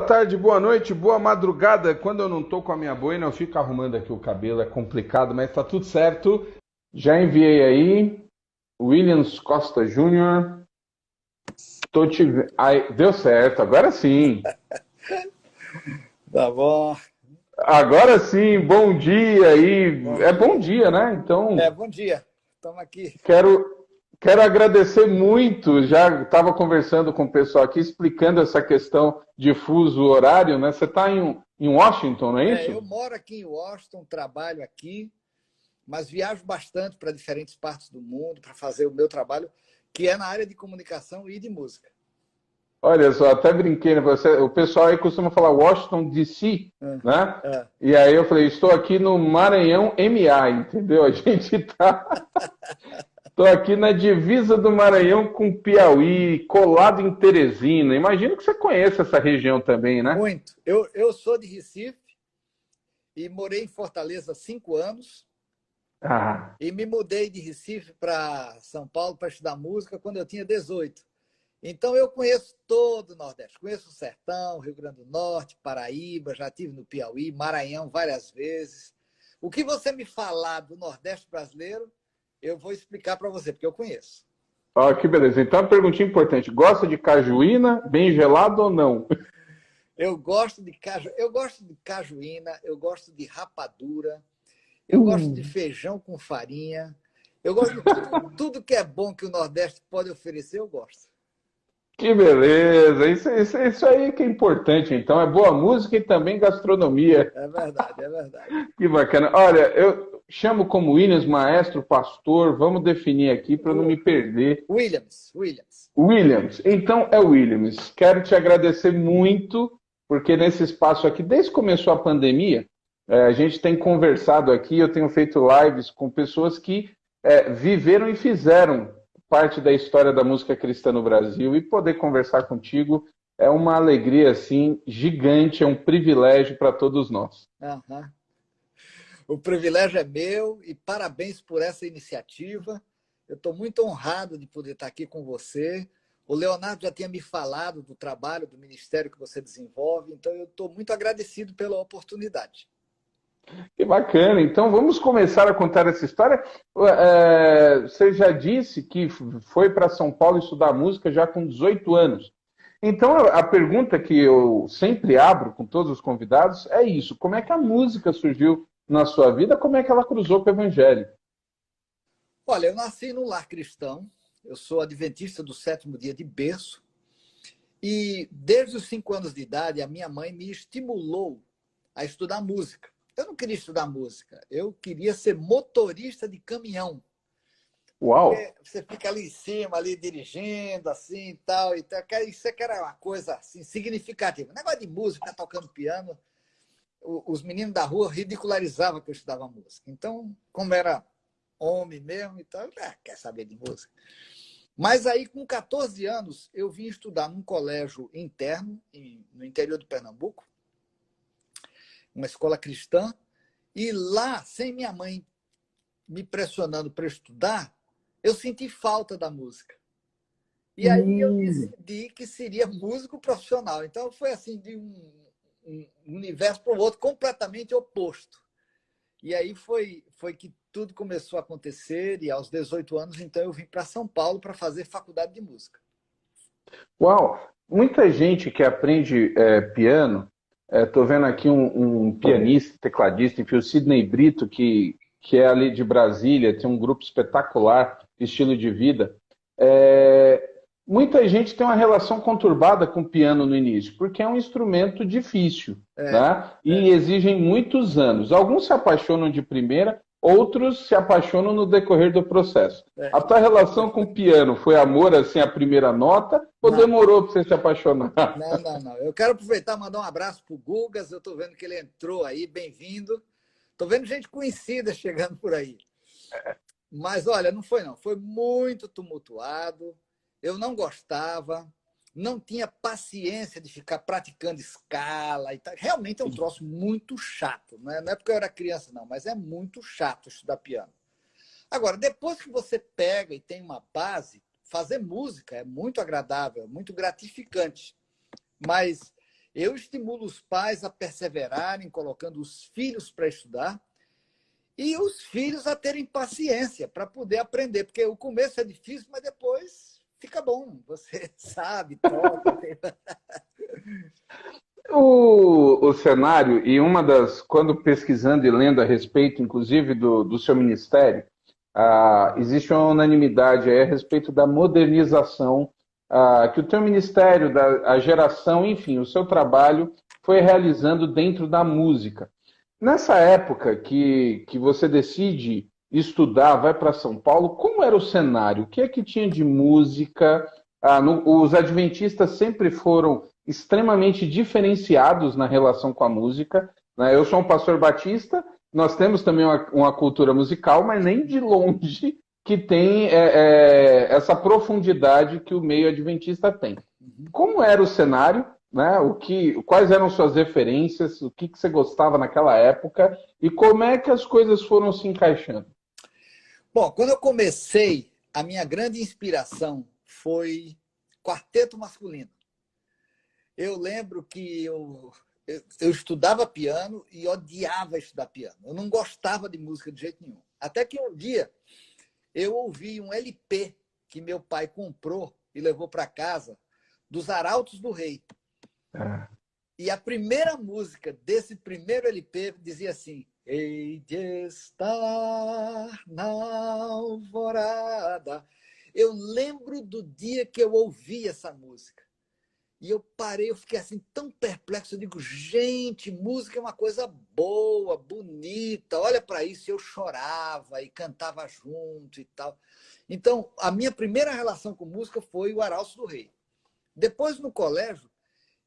tarde, boa noite, boa madrugada. Quando eu não tô com a minha boina, eu fico arrumando aqui o cabelo, é complicado, mas tá tudo certo. Já enviei aí, Williams Costa Júnior. Ai, deu certo, agora sim. Tá bom. Agora sim, bom dia aí. Bom É bom dia. dia, né? Então, Bom dia. Estamos aqui. quero agradecer muito. Já estava conversando com o pessoal aqui, explicando essa questão de fuso horário, né? Você está em Washington, não é Eu isso? moro aqui em Washington, trabalho aqui, mas viajo bastante para diferentes partes do mundo para fazer o meu trabalho, que é na área de comunicação e de música. Olha só, até brinquei, né? O pessoal aí costuma falar Washington DC, Ah, né? ah. E aí eu falei, estou aqui no Maranhão MA, entendeu? A gente tá. Estou aqui na divisa do Maranhão com Piauí, colado em Teresina. Imagino que você conheça essa região também, né? Muito. Eu sou de Recife e morei em Fortaleza há 5 anos Ah, e me mudei de Recife para São Paulo para estudar música quando eu tinha 18. Então, eu conheço todo o Nordeste. Conheço o Sertão, Rio Grande do Norte, Paraíba, já estive no Piauí, Maranhão várias vezes. O que você me falar do Nordeste brasileiro, eu vou explicar para você, porque eu conheço. ó, que beleza. Então, uma perguntinha importante. Gosta de cajuína, bem gelado ou não? Eu gosto de cajuína, eu gosto de rapadura, eu gosto de feijão com farinha, eu gosto de tudo que é bom que o Nordeste pode oferecer, eu gosto. Que beleza. Isso aí que é importante, então. É boa música e também gastronomia. É verdade, é verdade. Que bacana. Olha, eu chamo como Williams, maestro, pastor. Vamos definir aqui para não me perder. Williams. Williams. Então é Williams. Quero te agradecer muito, porque nesse espaço aqui, desde que começou a pandemia, a gente tem conversado aqui, eu tenho feito lives com pessoas que viveram e fizeram parte da história da música cristã no Brasil, e poder conversar contigo é uma alegria assim gigante, é um privilégio para todos nós. Aham. O privilégio é meu e parabéns por essa iniciativa. Eu estou muito honrado de poder estar aqui com você. O Leonardo já tinha me falado do trabalho do ministério que você desenvolve, então eu estou muito agradecido pela oportunidade. Que bacana. Então vamos começar a contar essa história. Você já disse que foi para São Paulo estudar música já com 18 anos. Então a pergunta que eu sempre abro com todos os convidados é isso: como é que a música surgiu na sua vida? Como é que ela cruzou com o evangelho? Olha, eu nasci num lar cristão, eu sou adventista do sétimo dia de berço, e desde os 5 anos de idade a minha mãe me estimulou a estudar música. Eu não queria estudar música, eu queria ser motorista de caminhão. Uau! Porque você fica ali em cima, ali dirigindo, assim e tal. Isso aqui era uma coisa assim, significativa. Negócio de música, tocando piano, os meninos da rua ridicularizavam que eu estudava música. Então, como era homem mesmo e tal, quer saber de música. Mas aí, com 14 anos, eu vim estudar num colégio interno, no interior de Pernambuco, uma escola cristã, e lá, sem minha mãe me pressionando para estudar, eu senti falta da música. E aí eu Hum. decidi que seria músico profissional. Então foi assim, de um universo para o outro, completamente oposto. E aí foi que tudo começou a acontecer, e aos 18 anos, então, eu vim para São Paulo para fazer faculdade de música. Uau! Muita gente que aprende piano, estou vendo aqui um pianista, tecladista, enfim, o Sidney Brito, que é ali de Brasília, tem um grupo espetacular, Estilo de Vida. Muita gente tem uma relação conturbada com o piano no início, porque é um instrumento difícil, É, né? é, E exigem muitos anos. Alguns se apaixonam de primeira, outros se apaixonam no decorrer do processo. é. A tua relação com o piano foi amor assim à primeira nota ou Não, demorou para você se apaixonar? não. Eu quero aproveitar e mandar um abraço para o Gugas. Eu estou vendo que ele entrou aí, bem-vindo. Estou vendo gente conhecida chegando por aí. Mas, olha, não foi não. Foi muito tumultuado. Eu não gostava, não tinha paciência de ficar praticando escala e tal. Realmente é um troço muito chato. Não é porque eu era criança, não, mas é muito chato estudar piano. Agora, depois que você pega e tem uma base, fazer música é muito agradável, é muito gratificante. Mas Eu estimulo os pais a perseverarem, colocando os filhos para estudar e os filhos a terem paciência para poder aprender, porque o começo é difícil, mas depois fica bom. Você sabe, toca. O cenário, e quando pesquisando e lendo a respeito, inclusive, do seu ministério, existe uma unanimidade aí a respeito da modernização que o teu ministério, a geração, enfim, o seu trabalho foi realizando dentro da música. Nessa época que você decide estudar, vai para São Paulo, como era o cenário? O que é que tinha de música? Os adventistas sempre foram extremamente diferenciados na relação com a música, né? Eu sou um pastor batista, nós temos também uma cultura musical, mas nem de longe que tem essa profundidade que o meio adventista tem. Como era o cenário, né? Quais eram suas referências, o que você gostava naquela época e como é que as coisas foram se encaixando? Bom, quando eu comecei, a minha grande inspiração foi quarteto masculino. Eu lembro que eu estudava piano e odiava estudar piano. Eu não gostava de música de jeito nenhum. Até que um dia eu ouvi um LP que meu pai comprou e levou para casa dos Arautos do Rei. E a primeira música desse primeiro LP dizia assim: hei de estar na alvorada. Eu lembro do dia que eu ouvi essa música. E eu parei, eu fiquei assim tão perplexo. Eu digo, gente, música é uma coisa boa, bonita. Olha para isso. Eu chorava e cantava junto e tal. Então, a minha primeira relação com música foi o Arautos do Rei. Depois, no colégio,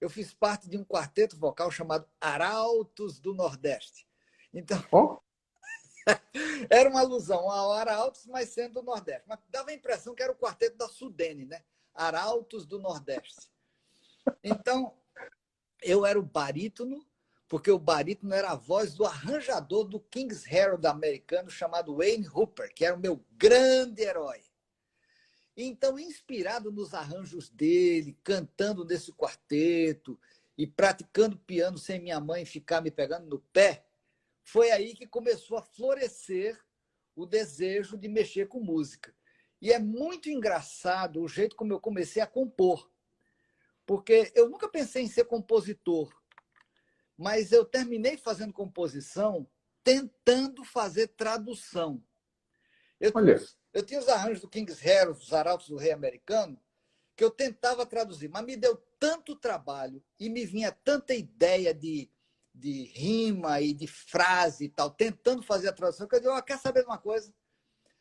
eu fiz parte de um quarteto vocal chamado Arautos do Nordeste. Então, era uma alusão ao Arautos, mas sendo do Nordeste. Mas dava a impressão que era o quarteto da Sudene, né? Arautos do Nordeste. Então, eu era o barítono, porque o barítono era a voz do arranjador do King's Harold americano, chamado Wayne Hooper, que era o meu grande herói. Então, inspirado nos arranjos dele, cantando nesse quarteto e praticando piano sem minha mãe ficar me pegando no pé, foi aí que começou a florescer o desejo de mexer com música. E é muito engraçado o jeito como eu comecei a compor, porque eu nunca pensei em ser compositor, mas eu terminei fazendo composição tentando fazer tradução. Eu tinha os arranjos do King's Harold, os Arautos do Rei americano, que eu tentava traduzir, mas me deu tanto trabalho e me vinha tanta ideia de rima e de frase e tal, tentando fazer a tradução, que eu digo, quer saber de uma coisa?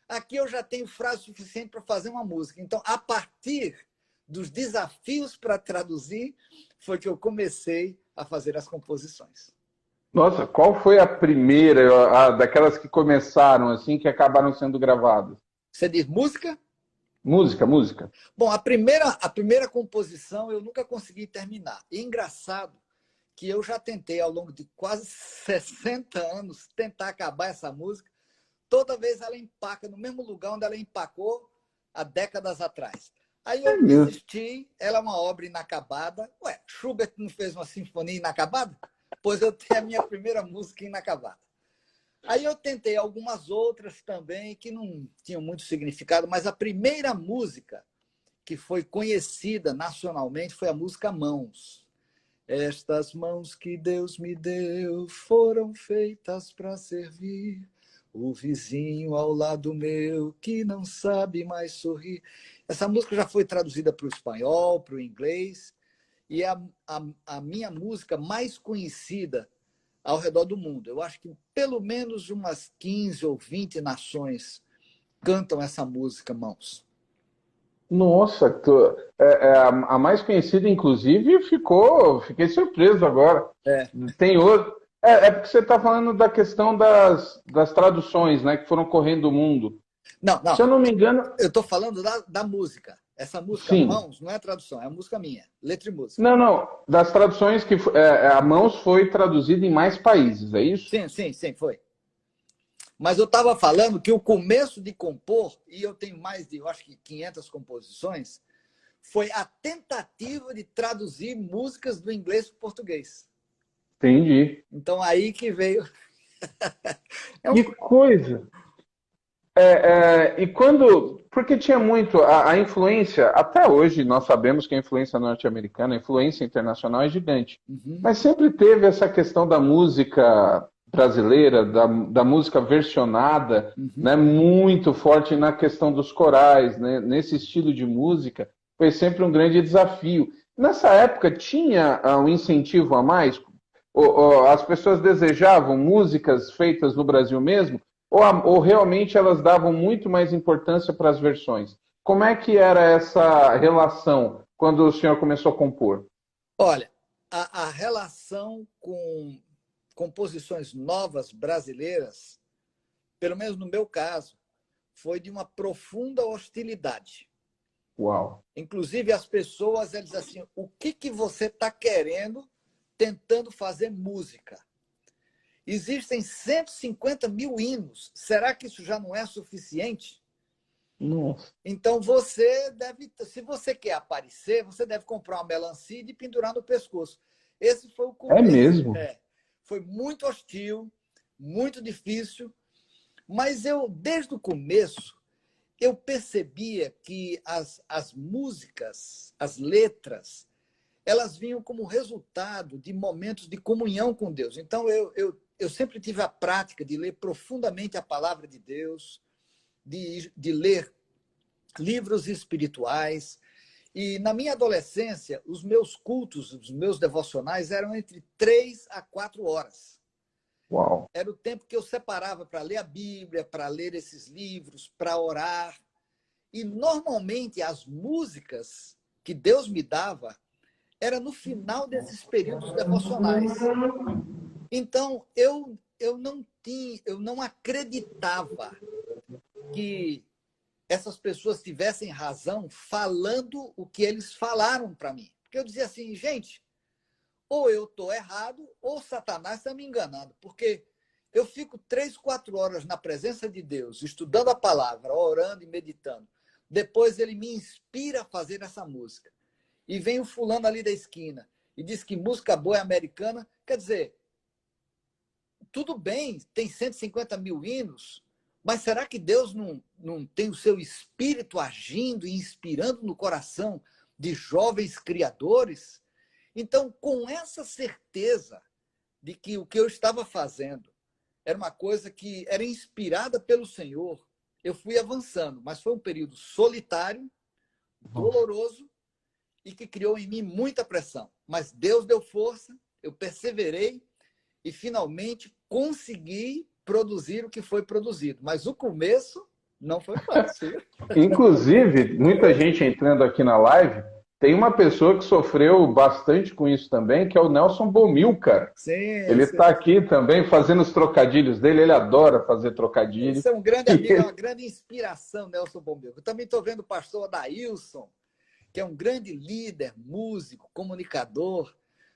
Aqui eu já tenho frase suficiente para fazer uma música. Então, a partir dos desafios para traduzir, foi que eu comecei a fazer as composições. Nossa, qual foi a primeira, daquelas que começaram, assim, que acabaram sendo gravadas? Você diz música? Música. Bom, a primeira composição eu nunca consegui terminar. E engraçado que eu já tentei, ao longo de quase 60 anos, tentar acabar essa música. Toda vez ela empaca no mesmo lugar onde ela empacou há décadas atrás. Aí eu desisti, ela é uma obra inacabada. Ué, Schubert não fez uma sinfonia inacabada? Pois eu tenho a minha primeira música inacabada. Aí eu tentei algumas outras também que não tinham muito significado, mas a primeira música que foi conhecida nacionalmente foi a música Mãos. Estas mãos que Deus me deu foram feitas para servir o vizinho ao lado meu que não sabe mais sorrir. Essa música já foi traduzida para o espanhol, para o inglês, e é a minha música mais conhecida ao redor do mundo. Eu acho que pelo menos umas 15 ou 20 nações cantam essa música, Mãos. Nossa, a mais conhecida, inclusive, fiquei surpreso agora. Tem outro. Porque você está falando da questão das traduções, né, que foram correndo o mundo. Não. Se eu não me engano. Eu estou falando da música. Essa música, sim. Mãos, não é tradução, é a música minha, letra e música. Não. Das traduções que a Mãos foi traduzida em mais países, é isso? Sim, foi. Mas eu estava falando que o começo de compor, e eu tenho mais de, eu acho que 500 composições, foi a tentativa de traduzir músicas do inglês para o português. Entendi. Então, aí que veio... Que coisa! E quando... Porque tinha muito... A influência, até hoje nós sabemos que a influência norte-americana, a influência internacional é gigante. Uhum. Mas sempre teve essa questão da música brasileira, da música versionada, né, muito forte na questão dos corais, né, nesse estilo de música, foi sempre um grande desafio. Nessa época tinha um incentivo a mais? As pessoas desejavam músicas feitas no Brasil mesmo? Ou realmente elas davam muito mais importância para as versões? Como é que era essa relação quando o senhor começou a compor? Olha, a relação com composições novas brasileiras, pelo menos no meu caso, foi de uma profunda hostilidade. Uau! Inclusive, as pessoas elas dizem assim, o que você está querendo tentando fazer música? Existem 150 mil hinos. Será que isso já não é suficiente? Nossa. Então, você deve, se você quer aparecer, você deve comprar uma melancia e pendurar no pescoço. Esse foi o começo. É mesmo? Foi muito hostil, muito difícil, mas eu, desde o começo, eu percebia que as músicas, as letras, elas vinham como resultado de momentos de comunhão com Deus. Então, eu sempre tive a prática de ler profundamente a palavra de Deus, de ler livros espirituais. E, na minha adolescência, os meus cultos, os meus devocionais eram entre 3 a 4 horas. Uau. Era o tempo que eu separava para ler a Bíblia, para ler esses livros, para orar. E, normalmente, as músicas que Deus me dava era no final desses períodos devocionais. Então, eu não acreditava que essas pessoas tivessem razão falando o que eles falaram para mim. Porque eu dizia assim, gente, ou eu estou errado, ou Satanás está me enganando. Porque eu fico 3, 4 horas na presença de Deus, estudando a palavra, orando e meditando. Depois ele me inspira a fazer essa música. E vem o fulano ali da esquina e diz que música boa é americana. Quer dizer, tudo bem, tem 150 mil hinos, mas será que Deus não tem o seu espírito agindo e inspirando no coração de jovens criadores? Então, com essa certeza de que o que eu estava fazendo era uma coisa que era inspirada pelo Senhor, eu fui avançando. Mas foi um período solitário, doloroso e que criou em mim muita pressão. Mas Deus deu força, eu perseverei e finalmente consegui produzir o que foi produzido. Mas o começo não foi fácil. Inclusive, muita gente entrando aqui na live, tem uma pessoa que sofreu bastante com isso também, que é o Nelson Bomilcar. Sim, ele está aqui também fazendo os trocadilhos dele, ele adora fazer trocadilhos. Você é um grande amigo, é uma grande inspiração, Nelson Bomilcar. Eu também estou vendo o pastor Adailson, que é um grande líder, músico, comunicador.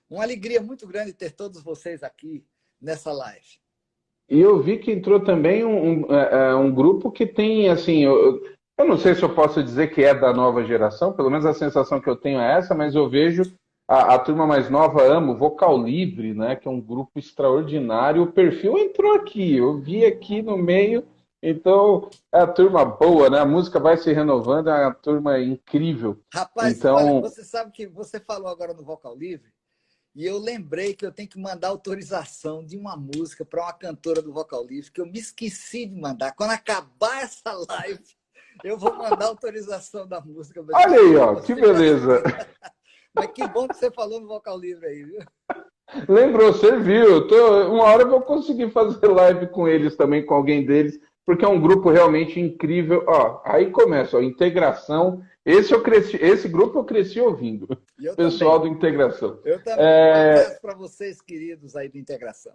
Uma alegria muito grande ter todos vocês aqui nessa live. E eu vi que entrou também um grupo que tem, assim, eu não sei se eu posso dizer que é da nova geração, pelo menos a sensação que eu tenho é essa, mas eu vejo a turma mais nova ama o Vocal Livre, né, que é um grupo extraordinário. O perfil entrou aqui, eu vi aqui no meio, então é a turma boa, né? A música vai se renovando, é uma turma incrível. Rapaz, então... olha, você sabe que você falou agora no Vocal Livre, e eu lembrei que eu tenho que mandar autorização de uma música para uma cantora do Vocal Livre, que eu me esqueci de mandar. Quando acabar essa live, eu vou mandar autorização da música. Olha aí, ó, que beleza. Mas que bom que você falou no Vocal Livre aí, viu? Lembrou, serviu. Uma hora eu vou conseguir fazer live com eles também, com alguém deles, porque é um grupo realmente incrível. Ó, aí começa, ó, Integração. Esse grupo eu cresci ouvindo. Pessoal do Integração. Eu também. Um abraço para vocês, queridos aí do Integração.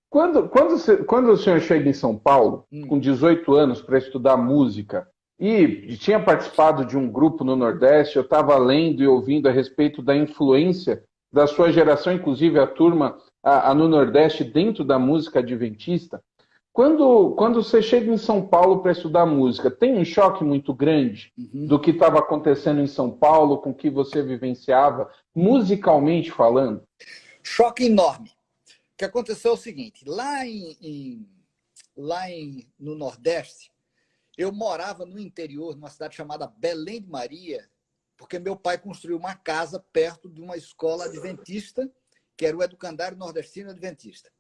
Quando o senhor chega em São Paulo, com 18 anos, para estudar música, e tinha participado de um grupo no Nordeste, eu estava lendo e ouvindo a respeito da influência da sua geração, inclusive a turma no Nordeste, dentro da música adventista. Quando você chega em São Paulo para estudar música, tem um choque muito grande Uhum. do que estava acontecendo em São Paulo com o que você vivenciava, musicalmente falando? Choque enorme. O que aconteceu é o seguinte, no Nordeste, eu morava no interior, numa cidade chamada Belém de Maria, porque meu pai construiu uma casa perto de uma escola adventista, que era o Educandário Nordestino Adventista.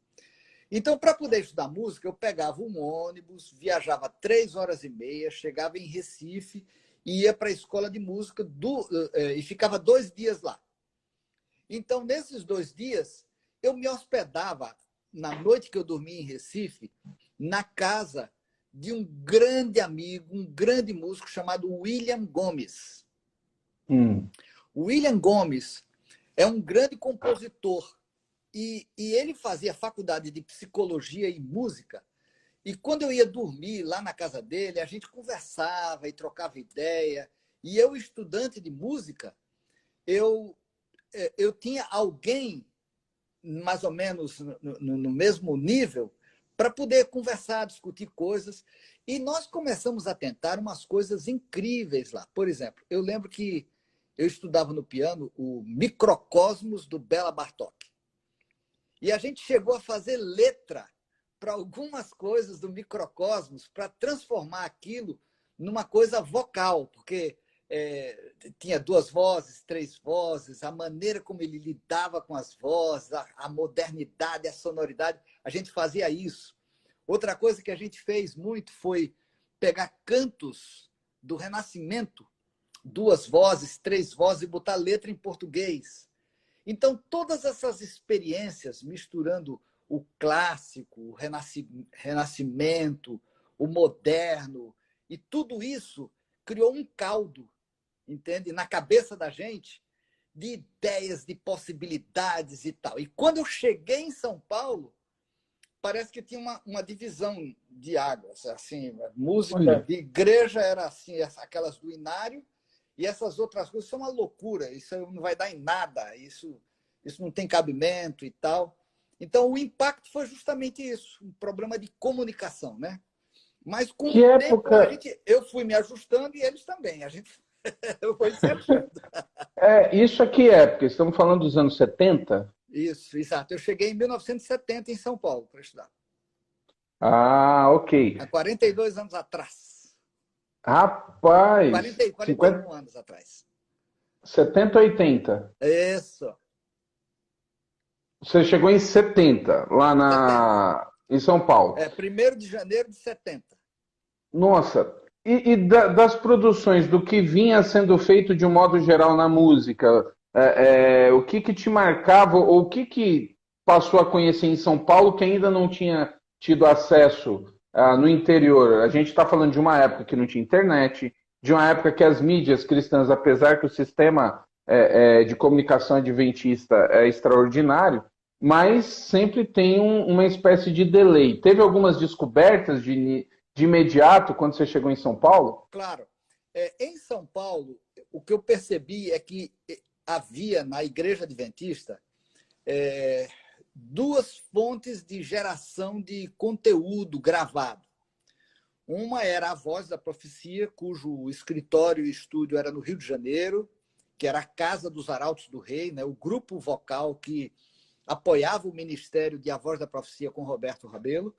Então, para poder estudar música, eu pegava um ônibus, viajava 3 horas e meia, chegava em Recife e ia para a escola de música e ficava 2 dias lá. Então, nesses 2 dias, eu me hospedava, na noite que eu dormia em Recife, na casa de um grande amigo, um grande músico chamado William Gomes. Hum. O William Gomes é um grande compositor e ele fazia faculdade de psicologia e música. E quando eu ia dormir lá na casa dele, a gente conversava e trocava ideia. E eu, estudante de música, eu tinha alguém mais ou menos no mesmo nível para poder conversar, discutir coisas. E nós começamos a tentar umas coisas incríveis lá. Por exemplo, eu lembro que eu estudava no piano o Microcosmos do Bela Bartók. E a gente chegou a fazer letra para algumas coisas do Microcosmos para transformar aquilo numa coisa vocal, porque tinha 2 vozes, 3 vozes, a maneira como ele lidava com as vozes, a modernidade, a sonoridade, a gente fazia isso. Outra coisa que a gente fez muito foi pegar cantos do Renascimento, 2 vozes, 3 vozes, e botar letra em português. Então, todas essas experiências, misturando o clássico, o renascimento, o moderno, e tudo isso criou um caldo, entende? Na cabeça da gente, de ideias, de possibilidades e tal. E quando eu cheguei em São Paulo, parece que tinha uma divisão de águas. Assim, música Olha, de igreja era assim, aquelas do Inário, e essas outras coisas são uma loucura, isso não vai dar em nada, isso não tem cabimento e tal. Então, o impacto foi justamente isso, um problema de comunicação, né? Mas, com que o tempo, época. eu fui me ajustando e eles também. A gente foi se achando. Isso aqui é, porque estamos falando dos anos 70. Isso, exato. Eu cheguei em 1970 em São Paulo para estudar. Ah, ok. Há 42 anos atrás. Rapaz, 41 anos atrás. 70, 80. Isso. Você chegou em 70, lá 70. em São Paulo. 1º de janeiro de 70. Nossa, das produções, do que vinha sendo feito de um modo geral na música, o que te marcava, ou o que passou a conhecer em São Paulo que ainda não tinha tido acesso no interior? A gente está falando de uma época que não tinha internet, de uma época que as mídias cristãs, apesar que o sistema de comunicação adventista é extraordinário, mas sempre tem uma espécie de delay. Teve algumas descobertas de imediato quando você chegou em São Paulo? Claro. Em São Paulo, o que eu percebi é que havia na Igreja Adventista 2 fontes de geração de conteúdo gravado. Uma era a Voz da Profecia, cujo escritório e estúdio era no Rio de Janeiro, que era a Casa dos Arautos do Rei, né? O grupo vocal que apoiava o ministério de A Voz da Profecia com Roberto Rabelo.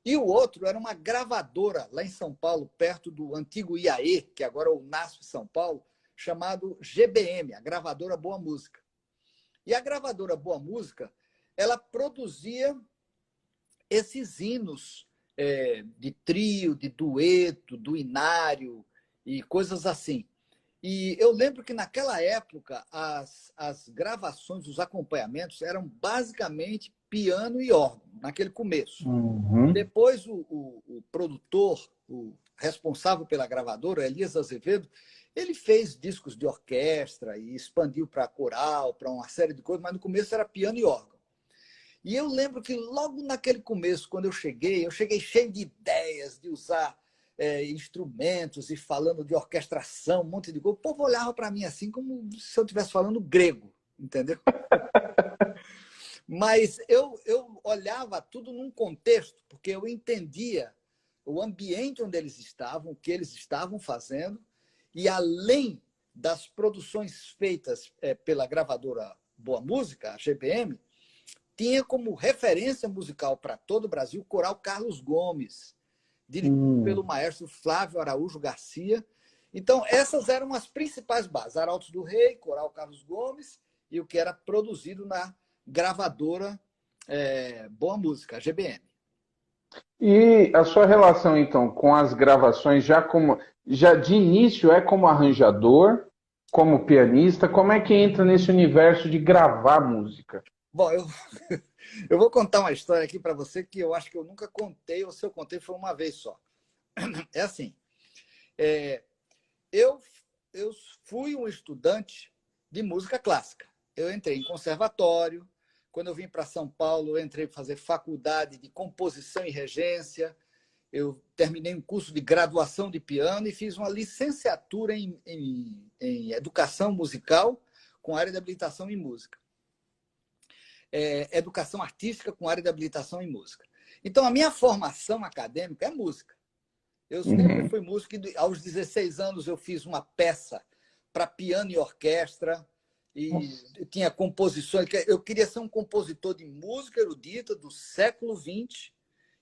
E o outro era uma gravadora lá em São Paulo, perto do antigo IAE, que agora é o NASP São Paulo, chamado GBM, a Gravadora Boa Música. E a Gravadora Boa Música, ela produzia esses hinos de trio, de dueto, do inário e coisas assim. E eu lembro que naquela época as gravações, os acompanhamentos eram basicamente piano e órgão, naquele começo. Uhum. Depois o produtor, o responsável pela gravadora, Elias Azevedo, ele fez discos de orquestra e expandiu para coral, para uma série de coisas, mas no começo era piano e órgão. E eu lembro que logo naquele começo, quando eu cheguei cheio de ideias de usar instrumentos e falando de orquestração, um monte de coisa. O povo olhava para mim assim como se eu estivesse falando grego, entendeu? Mas eu olhava tudo num contexto, porque eu entendia o ambiente onde eles estavam, o que eles estavam fazendo, e além das produções feitas pela gravadora Boa Música, a GBM, tinha como referência musical para todo o Brasil o Coral Carlos Gomes, dirigido pelo maestro Flávio Araújo Garcia. Então, essas eram as principais bases. Arautos do Rei, Coral Carlos Gomes e o que era produzido na gravadora Boa Música, a GBM. E a sua relação, então, com as gravações, já de início é como arranjador, como pianista, como é que entra nesse universo de gravar música? Bom, eu vou contar uma história aqui para você que eu acho que eu nunca contei, ou se eu contei foi uma vez só. É assim, eu fui um estudante de música clássica. Eu entrei em conservatório. Quando eu vim para São Paulo, eu entrei para fazer faculdade de composição e regência. Eu terminei um curso de graduação de piano e fiz uma licenciatura em educação musical com área de habilitação em música. Educação artística com área de habilitação em música. Então, a minha formação acadêmica é música. Eu sempre fui músico. Aos 16 anos, eu fiz uma peça para piano e orquestra. E eu tinha composições. Eu queria ser um compositor de música erudita do século XX.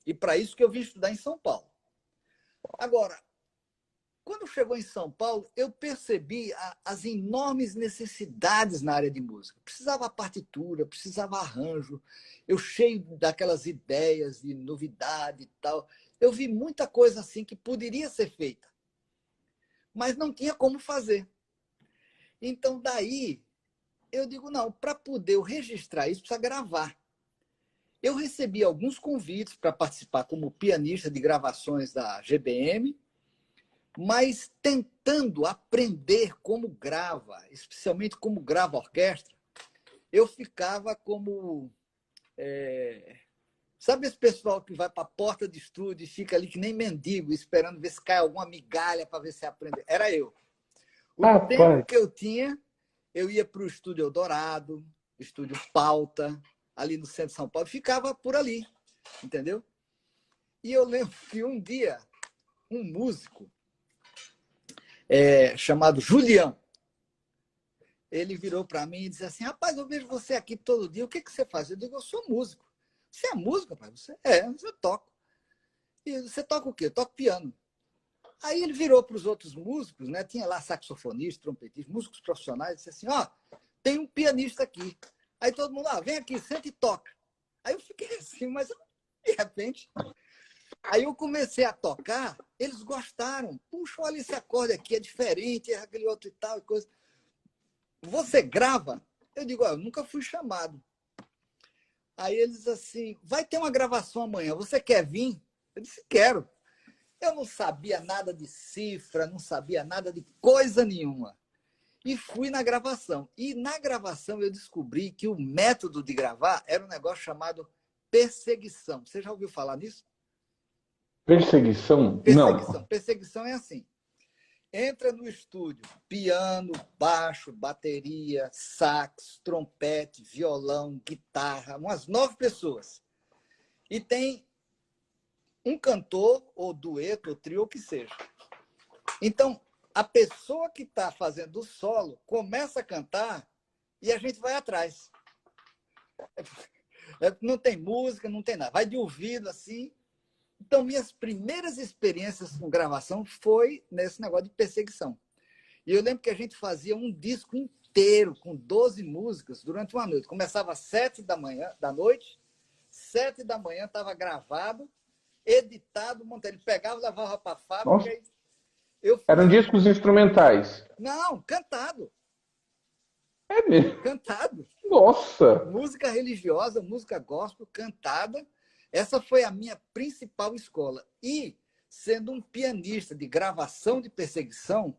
E para isso que eu vim estudar em São Paulo. Agora, quando chegou em São Paulo, eu percebi as enormes necessidades na área de música. Precisava partitura, precisava arranjo. Eu cheio daquelas ideias de novidade e tal. Eu vi muita coisa assim que poderia ser feita, mas não tinha como fazer. Então, daí, eu digo, não, para poder eu registrar isso, precisa gravar. Eu recebi alguns convites para participar como pianista de gravações da GBM, mas tentando aprender como grava, especialmente como grava a orquestra, eu ficava como... Sabe esse pessoal que vai para a porta de estúdio e fica ali que nem mendigo, esperando ver se cai alguma migalha para ver se aprende? Era eu. O tempo que eu tinha, eu ia para o Estúdio Eldorado, Estúdio Pauta, ali no centro de São Paulo, ficava por ali, entendeu? E eu lembro que um dia, um músico chamado Julião, ele virou para mim e disse assim, rapaz, eu vejo você aqui todo dia, o que você faz? Eu digo, eu sou músico. Você é músico, pai? Você? Eu toco. E você toca o quê? Eu toco piano. Aí ele virou para os outros músicos, né? Tinha lá saxofonista, trompetista, músicos profissionais, disse assim, tem um pianista aqui. Aí todo mundo, vem aqui, senta e toca. Aí eu fiquei assim, mas de repente... Aí eu comecei a tocar, eles gostaram. Puxa, olha esse acorde aqui, é diferente, é aquele outro e tal, e coisa. Você grava? Eu digo, eu nunca fui chamado. Aí eles assim, vai ter uma gravação amanhã, você quer vir? Eu disse, quero. Eu não sabia nada de cifra, não sabia nada de coisa nenhuma. E fui na gravação. E na gravação eu descobri que o método de gravar era um negócio chamado perseguição. Você já ouviu falar nisso? Perseguição? Perseguição. Não. Perseguição é assim. Entra no estúdio, piano, baixo, bateria, sax, trompete, violão, guitarra, umas 9 pessoas. E tem um cantor, ou dueto, ou trio, ou que seja. Então, a pessoa que está fazendo o solo começa a cantar e a gente vai atrás. Não tem música, não tem nada. Vai de ouvido, assim. Então, minhas primeiras experiências com gravação foi nesse negócio de perseguição. E eu lembro que a gente fazia um disco inteiro, com 12 músicas, durante uma noite. Começava às 7 da noite, 7 da manhã estava gravado, editado, montado. Ele pegava, levava para a fábrica. Eram discos instrumentais? Não, cantado. É mesmo? Cantado. Nossa! Música religiosa, música gospel, cantada. Essa foi a minha principal escola. E, sendo um pianista de gravação de perseguição,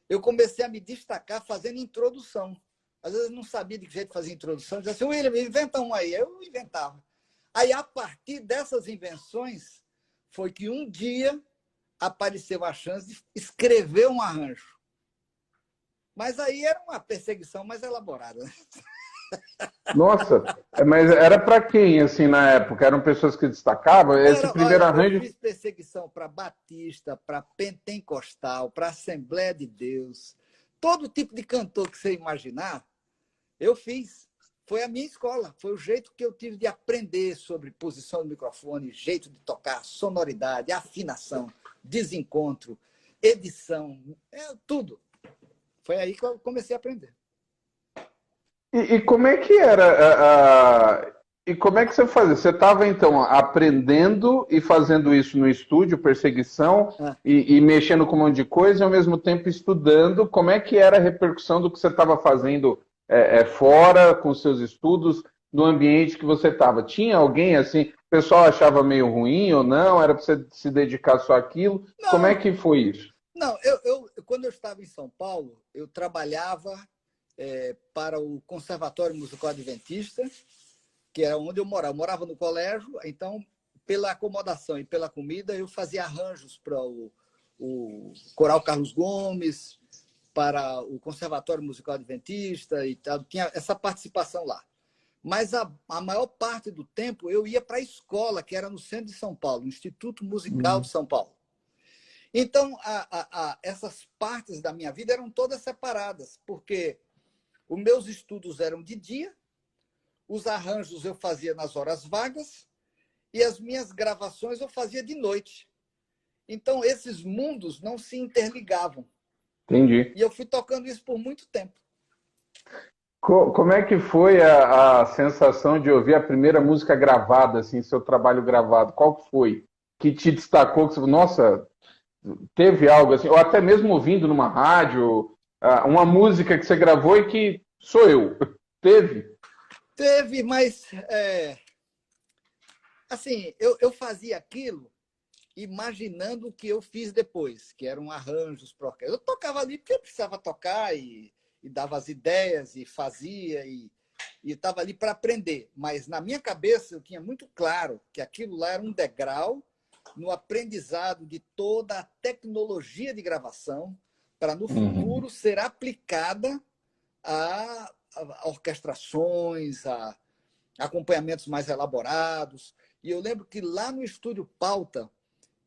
eu comecei a me destacar fazendo introdução. Às vezes eu não sabia de que jeito fazer introdução. Eu dizia assim, William, inventa um aí. Eu inventava. Aí, a partir dessas invenções, foi que um dia apareceu a chance de escrever um arranjo. Mas aí era uma perseguição mais elaborada. Nossa, mas era para quem, assim, na época? Eram pessoas que destacavam? Esse primeiro Olha, eu arranjo... fiz perseguição para Batista, para Pentecostal, para Assembleia de Deus. Todo tipo de cantor que você imaginar, eu fiz. Foi a minha escola, foi o jeito que eu tive de aprender sobre posição do microfone, jeito de tocar, sonoridade, afinação, desencontro, edição, tudo. Foi aí que eu comecei a aprender. E como é que era? E como é que você fazia? Você estava, então, aprendendo e fazendo isso no estúdio, perseguição, Ah, e mexendo com um monte de coisa, e ao mesmo tempo estudando. Como é que era a repercussão do que você estava fazendo fora, com seus estudos, no ambiente que você estava? Tinha alguém assim, o pessoal achava meio ruim ou não? Era para você se dedicar só àquilo? Como é não, que foi isso? não, quando eu estava em São Paulo, eu trabalhava para o Conservatório Musical Adventista, que era onde eu morava. Eu morava no colégio, então, pela acomodação e pela comida, eu fazia arranjos para o Coral Carlos Gomes, para o Conservatório Musical Adventista e tal. Tinha essa participação lá. Mas a maior parte do tempo eu ia para a escola, que era no centro de São Paulo, o Instituto Musical de São Paulo. Então, essas partes da minha vida eram todas separadas, porque os meus estudos eram de dia, os arranjos eu fazia nas horas vagas e as minhas gravações eu fazia de noite. Então, esses mundos não se interligavam. Entendi. E eu fui tocando isso por muito tempo. Como é que foi a sensação de ouvir a primeira música gravada, assim, seu trabalho gravado? Qual que foi que te destacou? Que você, nossa, teve algo assim, ou até mesmo ouvindo numa rádio, uma música que você gravou e que sou eu. Teve? Teve, mas assim, eu fazia aquilo imaginando o que eu fiz depois, que eram arranjos para orquestra. Eu tocava ali porque eu precisava tocar e dava as ideias e fazia e estava ali para aprender. Mas na minha cabeça eu tinha muito claro que aquilo lá era um degrau no aprendizado de toda a tecnologia de gravação para no Uhum. futuro ser aplicada a orquestrações, a acompanhamentos mais elaborados. E eu lembro que lá no Estúdio Pauta,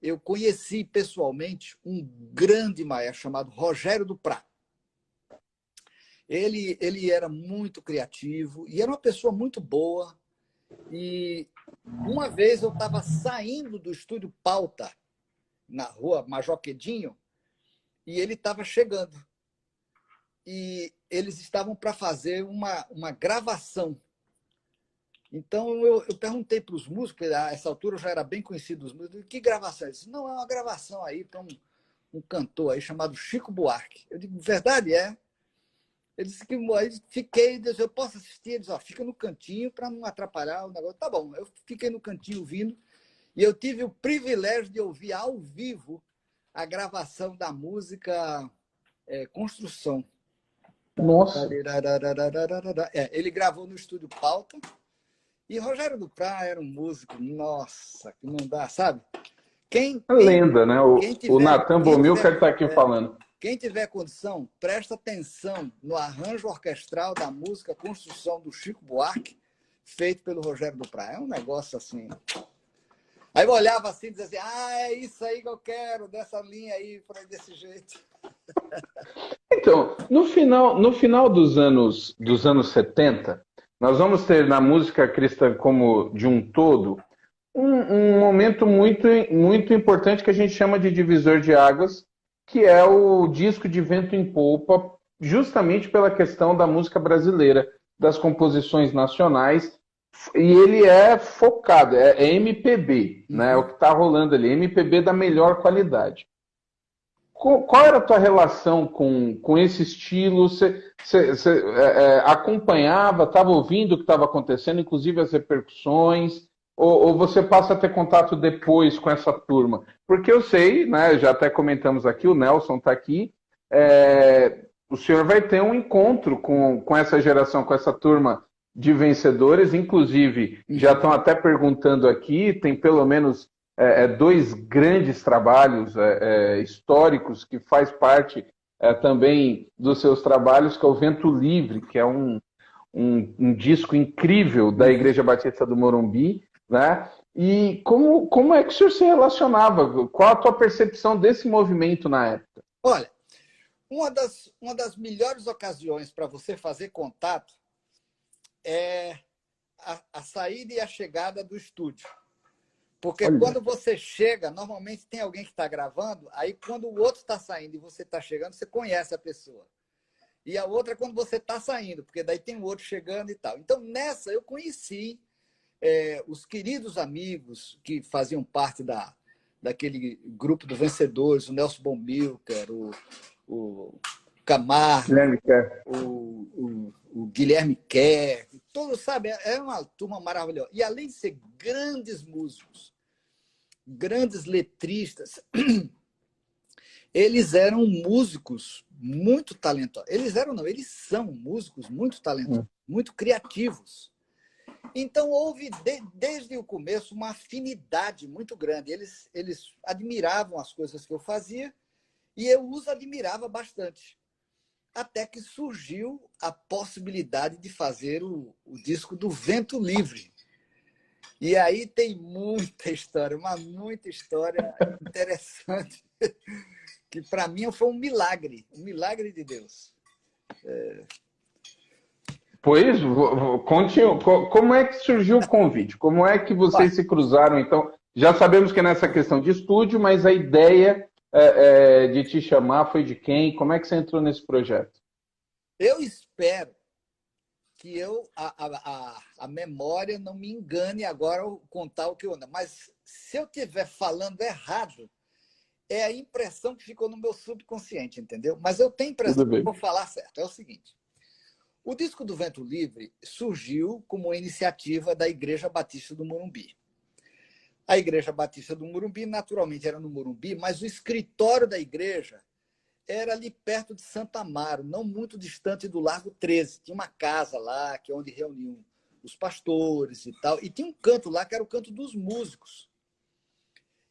eu conheci pessoalmente um grande maestro chamado Rogério Duprat. Ele era muito criativo e era uma pessoa muito boa. E uma vez eu estava saindo do Estúdio Pauta, na rua Major Quedinho, e ele estava chegando. E eles estavam para fazer uma gravação. Então eu perguntei para os músicos, a essa altura eu já era bem conhecido dos músicos, que gravação? Ele disse, não, é uma gravação aí para um cantor aí chamado Chico Buarque. Eu digo, verdade é? Ele disse que aí fiquei, disse, eu posso assistir? Ele disse, ó, fica no cantinho para não atrapalhar o negócio. Tá bom, eu fiquei no cantinho ouvindo e eu tive o privilégio de ouvir ao vivo a gravação da música Construção. Nossa, Ele gravou no Estúdio Pauta. E Rogério Duprat era um músico, nossa, que não dá, sabe? Quem, é quem, lenda, né? quem O tiver, Natan quem Bomilcar tiver, está aqui falando. quem tiver condição, presta atenção no arranjo orquestral da música Construção do Chico Buarque, feito pelo Rogério Duprat. É um negócio assim. Aí eu olhava assim e dizia assim, é isso aí que eu quero, dessa linha aí, desse jeito. Então, no final dos anos 70, nós vamos ter na música cristã como de um todo um momento muito, muito importante que a gente chama de divisor de águas, que é o disco de Vento em Polpa, justamente pela questão da música brasileira, das composições nacionais, e ele é focado, é MPB, né? É o que está rolando ali, MPB da melhor qualidade. Qual era a tua relação com esse estilo? Você acompanhava, estava ouvindo o que estava acontecendo, inclusive as repercussões, ou você passa a ter contato depois com essa turma? Porque eu sei, né, já até comentamos aqui, o Nelson está aqui, o senhor vai ter um encontro com essa geração, com essa turma de vencedores, inclusive já estão até perguntando aqui, tem pelo menos dois grandes trabalhos históricos que faz parte também dos seus trabalhos, que é o Vento Livre, que é um um disco incrível da Igreja Batista do Morumbi, né? E como é que o senhor se relacionava? Qual a tua percepção desse movimento na época? Olha, uma das melhores ocasiões para você fazer contato é a saída e a chegada do estúdio. Porque Olha, quando você chega, normalmente tem alguém que está gravando, aí quando o outro está saindo e você está chegando, você conhece a pessoa. E a outra é quando você está saindo, porque daí tem o outro chegando e tal. Então, nessa, eu conheci os queridos amigos que faziam parte daquele grupo dos vencedores, o Nelson Bombilcar, o Camargo, Guilherme Kerr. o Guilherme Kerr, todos, sabe? É uma turma maravilhosa. E além de ser grandes músicos, grandes letristas, eles eram músicos muito talentosos. Eles eram, não, eles são músicos muito talentosos, muito criativos. Então, houve, desde o começo, uma afinidade muito grande. Eles admiravam as coisas que eu fazia e eu os admirava bastante. Até que surgiu a possibilidade de fazer o disco do Vento Livre. E aí tem muita história, muita história interessante, que para mim foi um milagre de Deus. Pois, conte, como é que surgiu o convite? Como é que vocês se cruzaram? Então, já sabemos que é nessa questão de estúdio, mas a ideia de te chamar foi de quem? Como é que você entrou nesse projeto? Eu espero que a memória não me engane agora ao contar o que eu ando. Mas se eu estiver falando errado, é a impressão que ficou no meu subconsciente, entendeu? Mas eu tenho a impressão Tudo que eu bem. vou falar certo. É o seguinte. O disco do Vento Livre surgiu como uma iniciativa da Igreja Batista do Morumbi. A Igreja Batista do Morumbi, naturalmente, era no Morumbi, mas o escritório da igreja era ali perto de Santa Amaro, não muito distante do Largo 13. Tinha uma casa lá, que é onde reuniam os pastores e tal. E tinha um canto lá, que era o canto dos músicos.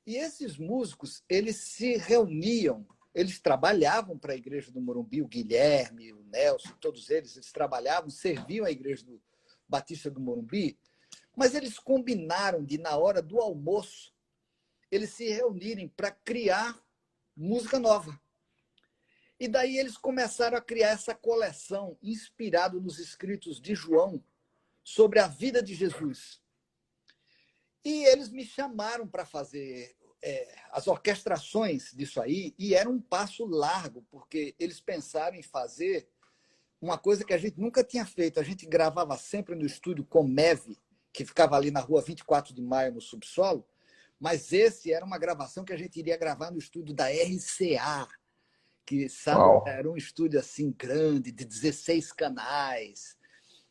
E esses músicos, eles se reuniam, eles trabalhavam para a Igreja do Morumbi, o Guilherme, o Nelson, todos eles trabalhavam, serviam a Igreja do Batista do Morumbi, mas eles combinaram de, na hora do almoço, eles se reunirem para criar música nova. E daí eles começaram a criar essa coleção inspirado nos escritos de João sobre a vida de Jesus. E eles me chamaram para fazer as orquestrações disso aí, e era um passo largo, porque eles pensaram em fazer uma coisa que a gente nunca tinha feito. A gente gravava sempre no estúdio Comeve, que ficava ali na rua 24 de Maio, no subsolo, mas esse era uma gravação que a gente iria gravar no estúdio da RCA, que, sabe, era um estúdio assim grande, de 16 canais.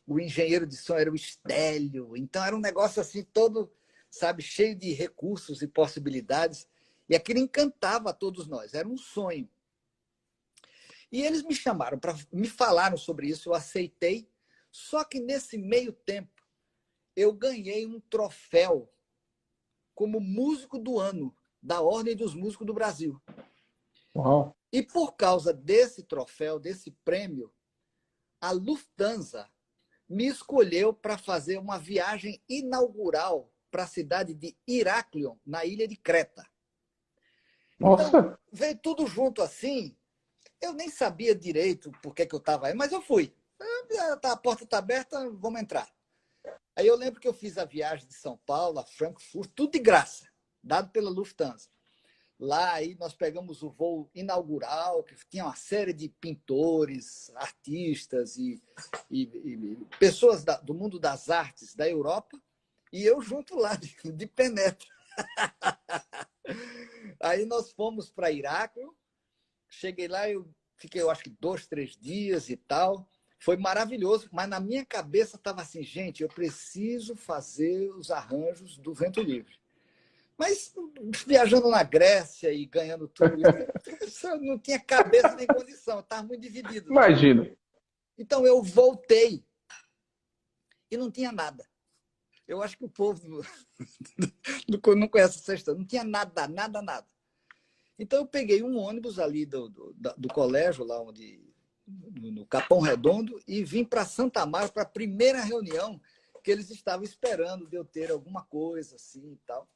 O engenheiro de som era o Estélio. Então era um negócio assim todo, sabe, cheio de recursos e possibilidades. E aquilo encantava a todos nós. Era um sonho. E eles me chamaram, me falaram sobre isso, eu aceitei. Só que nesse meio tempo, eu ganhei um troféu como músico do ano da Ordem dos Músicos do Brasil. Uau. E por causa desse troféu, desse prêmio, a Lufthansa me escolheu para fazer uma viagem inaugural para a cidade de Heraklion, na ilha de Creta. Nossa. Então, veio tudo junto assim. Eu nem sabia direito por que eu estava aí, mas eu fui. A porta está aberta, vamos entrar. Aí eu lembro que eu fiz a viagem de São Paulo a Frankfurt, tudo de graça, dado pela Lufthansa. Lá aí nós pegamos o voo inaugural, que tinha uma série de pintores, artistas e pessoas do mundo das artes da Europa, e eu junto lá de penetra. Aí nós fomos para Heráclio, cheguei lá, eu fiquei, eu acho que 2, 3 dias e tal. Foi maravilhoso, mas na minha cabeça estava assim, gente, eu preciso fazer os arranjos do Vento Livre. Mas viajando na Grécia e ganhando tudo isso, eu não tinha cabeça nem condição, eu estava muito dividido. Imagino. Então eu voltei e não tinha nada. Eu acho que o povo não conhece essa história, não tinha nada, nada, nada. Então eu peguei um ônibus ali do colégio, lá onde no Capão Redondo e vim para Santa Amaro para a primeira reunião que eles estavam esperando de eu ter alguma coisa assim e tal.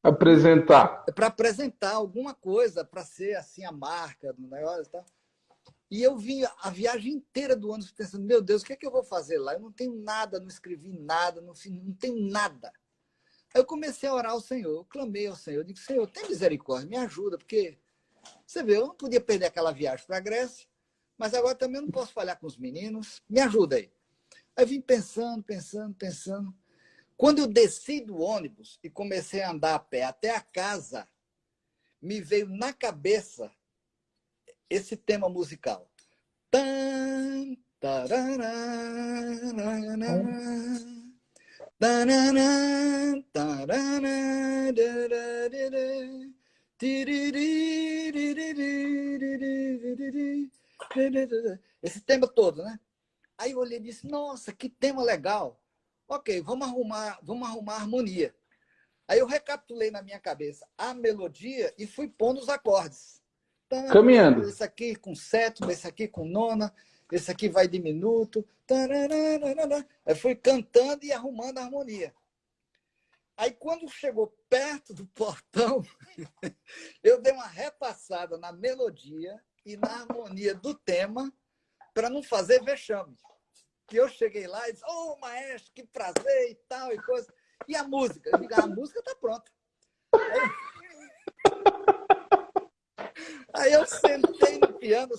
Apresentar. Para apresentar alguma coisa, para ser assim a marca do negócio e tal. E eu vim a viagem inteira do ônibus pensando, meu Deus, o que é que eu vou fazer lá? Eu não tenho nada, não escrevi nada, não tenho nada. Aí eu comecei a orar ao Senhor, eu clamei ao Senhor, eu disse, Senhor, tem misericórdia, me ajuda, porque, você vê, eu não podia perder aquela viagem para a Grécia, mas agora também eu não posso falhar com os meninos, me ajuda aí. Aí eu vim pensando. Quando eu desci do ônibus e comecei a andar a pé até a casa, me veio na cabeça esse tema musical. Tan, tarará, tarará, tarará, esse tema todo, né? Aí eu olhei e disse, nossa, que tema legal. Ok, vamos arrumar a harmonia. Aí eu recapitulei na minha cabeça a melodia e fui pondo os acordes. Caminhando. Esse aqui com sétima, esse aqui com nona, esse aqui vai diminuto. Aí fui cantando e arrumando a harmonia. Aí quando chegou perto do portão, eu dei uma repassada na melodia e na harmonia do tema para não fazer vexame. Que eu cheguei lá e disse, ô, maestro, que prazer e tal, e coisa. E a música? Eu digo, a música está pronta. Aí eu sentei no piano,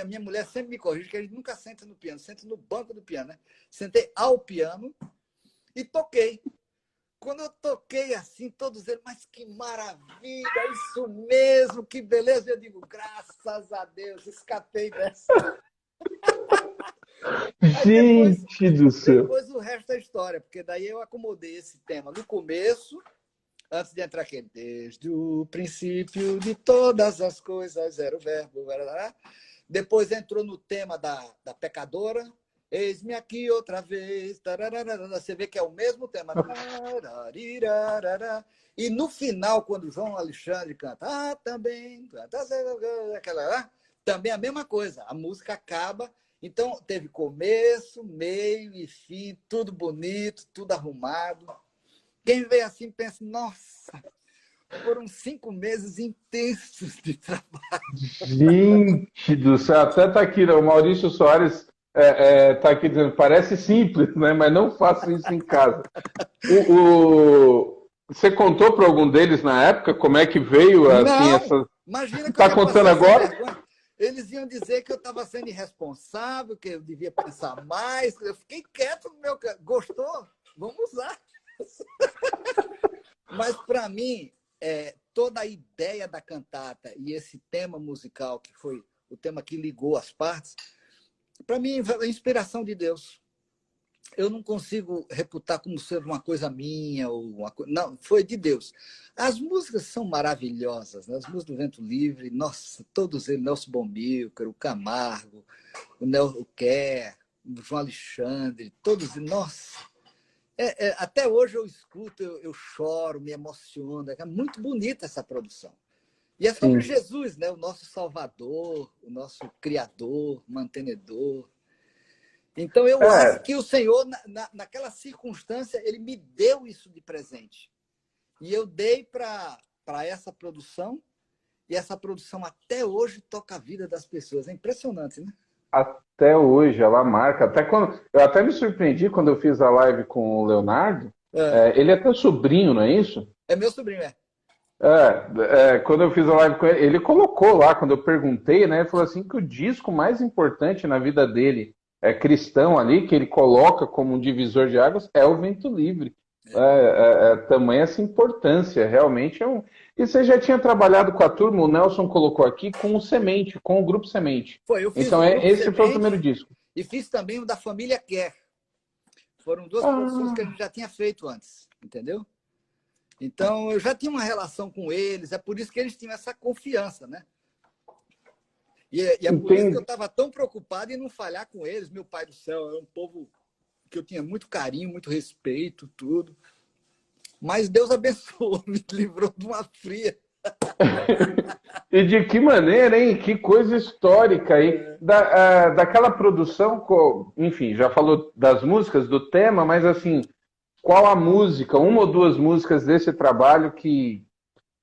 minha mulher sempre me corrige, que a gente nunca senta no piano, senta no banco do piano, né? Sentei ao piano e toquei. Quando eu toquei assim, todos eles, mas que maravilha, isso mesmo, que beleza. Eu digo, graças a Deus, escapei dessa. Gente do céu. Depois o resto é história, porque daí eu acomodei esse tema no começo, antes de entrar aquele, desde o princípio de todas as coisas era o verbo. Depois entrou no tema da pecadora, eis-me aqui outra vez. Você vê que é o mesmo tema. E no final, quando o João Alexandre canta, também, também a mesma coisa. A música acaba. Então, teve começo, meio e fim, tudo bonito, tudo arrumado. Quem vê assim pensa, nossa, foram 5 meses intensos de trabalho. Gente do céu, até tá aqui, né? O Maurício Soares tá aqui dizendo, parece simples, né? Mas não faça isso em casa. Você contou para algum deles na época como é que veio assim não, essa? imagina que eu Tá ia contando passar essa agora? vergonha. Eles iam dizer que eu estava sendo irresponsável, que eu devia pensar mais. Eu fiquei quieto no meu canto. Gostou? Vamos usar. Mas, para mim, toda a ideia da cantata e esse tema musical, que foi o tema que ligou as partes, para mim, é inspiração de Deus. Eu não consigo reputar como sendo uma coisa minha ou não, foi de Deus. As músicas são maravilhosas, né? As músicas do Vento Livre, nossa, todos eles, Nelson Bomilcar, o Camargo, o Kerr, o João Alexandre, todos, nossa. Até hoje eu escuto, eu choro, me emociono. É muito bonita essa produção. E é sobre Jesus, né? O nosso Salvador, o nosso Criador, mantenedor. Então, eu acho que o Senhor, naquela circunstância, ele me deu isso de presente. E eu dei para essa produção, e essa produção até hoje toca a vida das pessoas. É impressionante, né? Até hoje, ela marca. Eu até me surpreendi quando eu fiz a live com o Leonardo. Ele é teu sobrinho, não é isso? É meu sobrinho, Quando eu fiz a live com ele, ele colocou lá, quando eu perguntei, né? Ele falou assim que o disco mais importante na vida dele cristão ali, que ele coloca como um divisor de águas, é o Vento Livre. Tamanha essa importância, realmente é um. E você já tinha trabalhado com a turma, o Nelson colocou aqui, com o Semente, com o Grupo Semente. Foi, eu fiz então, o Grupo esse Semente, foi o primeiro disco. E fiz também o da família Kerr. Foram 2 produções que a gente já tinha feito antes, entendeu? Então, eu já tinha uma relação com eles, é por isso que eles tinham essa confiança, né? E é por isso que eu estava tão preocupado em não falhar com eles. Meu pai do céu, é um povo que eu tinha muito carinho, muito respeito, tudo. Mas Deus abençoou, me livrou de uma fria. E de que maneira, hein? Que coisa histórica aí. Daquela produção, enfim, já falou das músicas, do tema, mas assim, qual a música, uma ou duas músicas desse trabalho que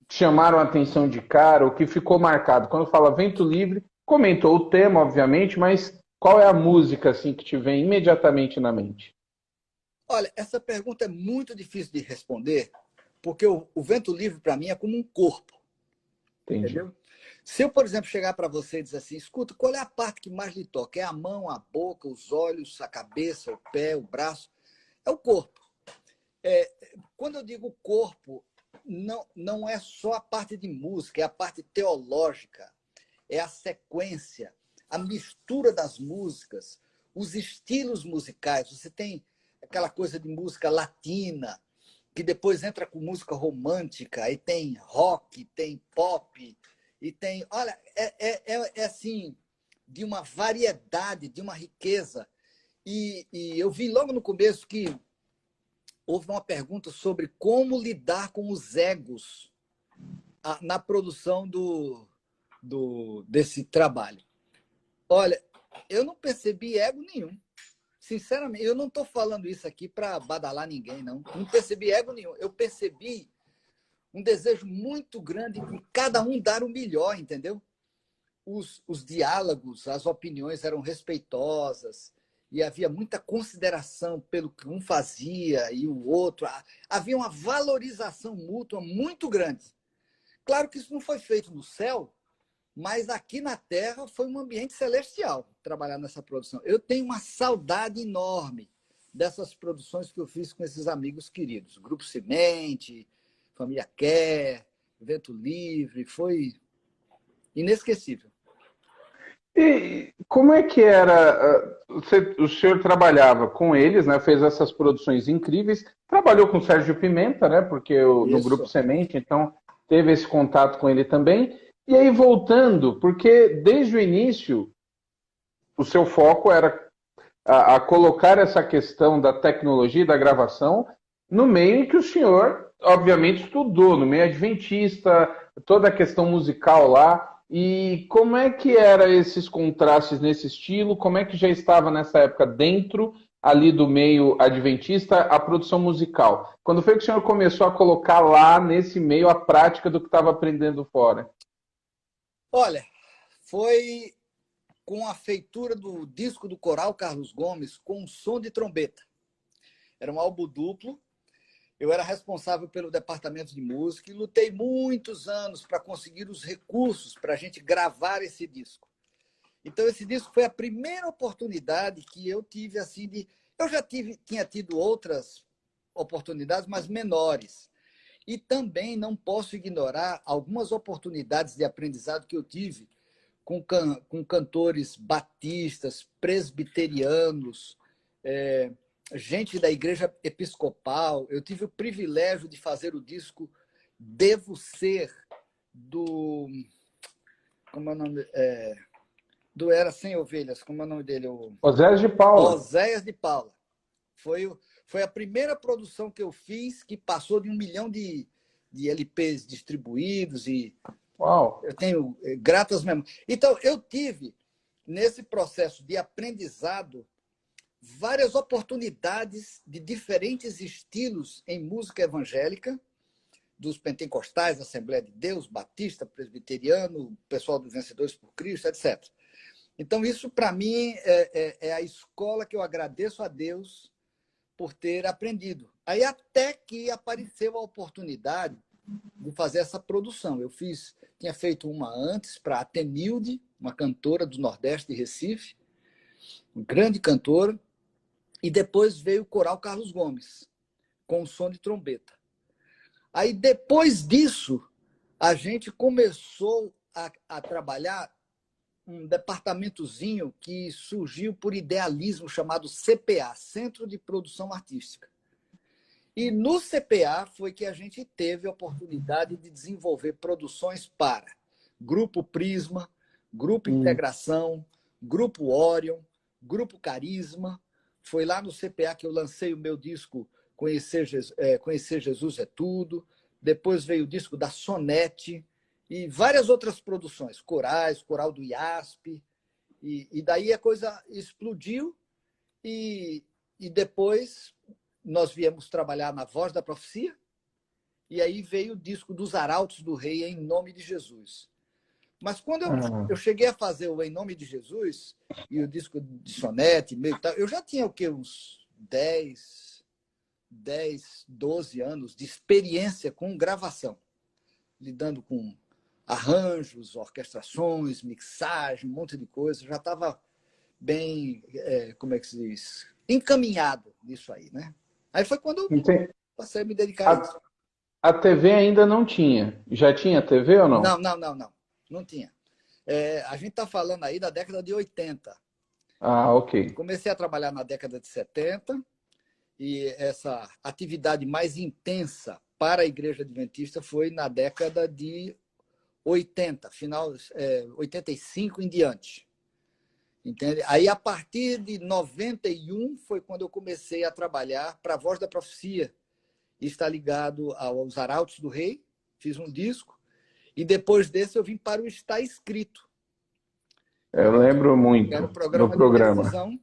chamaram a atenção de cara, ou que ficou marcado? Quando fala Vento Livre, comentou o tema, obviamente, mas qual é a música assim que te vem imediatamente na mente? Olha, essa pergunta é muito difícil de responder, porque o vento livre, para mim, é como um corpo, Entendi. entendeu? Se eu, por exemplo, chegar para você e dizer assim, escuta, qual é a parte que mais lhe toca? É a mão, a boca, os olhos, a cabeça, o pé, o braço? É o corpo. É, quando eu digo corpo, não é só a parte de música, é a parte teológica, é a sequência, a mistura das músicas, os estilos musicais. Você tem aquela coisa de música latina, que depois entra com música romântica, aí tem rock, tem pop, e tem. Olha, é assim, de uma variedade, de uma riqueza. E eu vi logo no começo que houve uma pergunta sobre como lidar com os egos na produção desse trabalho. Olha, eu não percebi ego nenhum. Sinceramente, eu não estou falando isso aqui para badalar ninguém, não. Não percebi ego nenhum. Eu percebi um desejo muito grande de cada um dar o melhor, entendeu? Os diálogos, as opiniões eram respeitosas e havia muita consideração pelo que um fazia e o outro. Havia uma valorização mútua muito grande. Claro que isso não foi feito no céu, mas aqui na Terra foi um ambiente celestial trabalhar nessa produção. Eu tenho uma saudade enorme dessas produções que eu fiz com esses amigos queridos. Grupo Semente, Família Quer, Vento Livre, foi inesquecível. E como é que era? O senhor trabalhava com eles, né? Fez essas produções incríveis. Trabalhou com o Sérgio Pimenta, né? Porque no Grupo Isso. Semente, então teve esse contato com ele também. E aí voltando, porque desde o início o seu foco era a colocar essa questão da tecnologia e da gravação no meio em que o senhor, obviamente, estudou, no meio adventista, toda a questão musical lá. E como é que eram esses contrastes nesse estilo? Como é que já estava nessa época dentro ali do meio adventista a produção musical? Quando foi que o senhor começou a colocar lá nesse meio a prática do que estava aprendendo fora? Olha, foi com a feitura do disco do Coral Carlos Gomes com som de trombeta. Era um álbum duplo. Eu era responsável pelo departamento de música e lutei muitos anos para conseguir os recursos para a gente gravar esse disco. Então, esse disco foi a primeira oportunidade que eu tive assim de. Eu já tinha tido outras oportunidades, mas menores. E também não posso ignorar algumas oportunidades de aprendizado que eu tive com cantores batistas, presbiterianos, gente da igreja episcopal. Eu tive o privilégio de fazer o disco Devo Ser, do. Como é o nome? Do Era Sem Ovelhas, como é o nome dele? Osés de Paula. Oséias de Paula. Foi a primeira produção que eu fiz que passou de 1 milhão de LPs distribuídos e Uau! eu tenho gratas memórias. Então, eu tive, nesse processo de aprendizado, várias oportunidades de diferentes estilos em música evangélica, dos pentecostais, Assembleia de Deus, batista, presbiteriano, pessoal dos Vencedores por Cristo, etc. Então, isso, para mim, é a escola que eu agradeço a Deus por ter aprendido. Aí, até que apareceu a oportunidade de fazer essa produção. Tinha feito uma antes para a Tenilde, uma cantora do Nordeste de Recife, uma grande cantora, e depois veio o Coral Carlos Gomes, com o som de trombeta. Aí, depois disso, a gente começou a trabalhar um departamentozinho que surgiu por idealismo chamado CPA, Centro de Produção Artística. E no CPA foi que a gente teve a oportunidade de desenvolver produções para Grupo Prisma, Grupo Integração, Grupo Orion, Grupo Carisma. Foi lá no CPA que eu lancei o meu disco Conhecer Jesus é Tudo. Depois veio o disco da Sonete, e várias outras produções, corais, coral do IASP, e daí a coisa explodiu, e depois nós viemos trabalhar na Voz da Profecia, e aí veio o disco dos Arautos do Rei, Em Nome de Jesus. Mas quando eu cheguei a fazer o Em Nome de Jesus, e o disco de Sonete, meio tal, eu já tinha o quê? Uns 10, 12 anos de experiência com gravação, lidando com arranjos, orquestrações, mixagem, um monte de coisa. Já estava bem, como é que se diz? Encaminhado nisso aí, né? Aí foi quando eu passei a me dedicar a isso. A TV ainda não tinha. Já tinha TV ou não? Não. Não tinha. A gente está falando aí da década de 80. Ah, ok. Comecei a trabalhar na década de 70 e essa atividade mais intensa para a Igreja Adventista foi na década de 80, final 85 em diante. Entende? Aí, a partir de 91, foi quando eu comecei a trabalhar para a Voz da Profecia. E está ligado aos Arautos do Rei, fiz um disco, e depois desse eu vim para o Está Escrito. Eu lembro muito era um do programa programa. de televisão.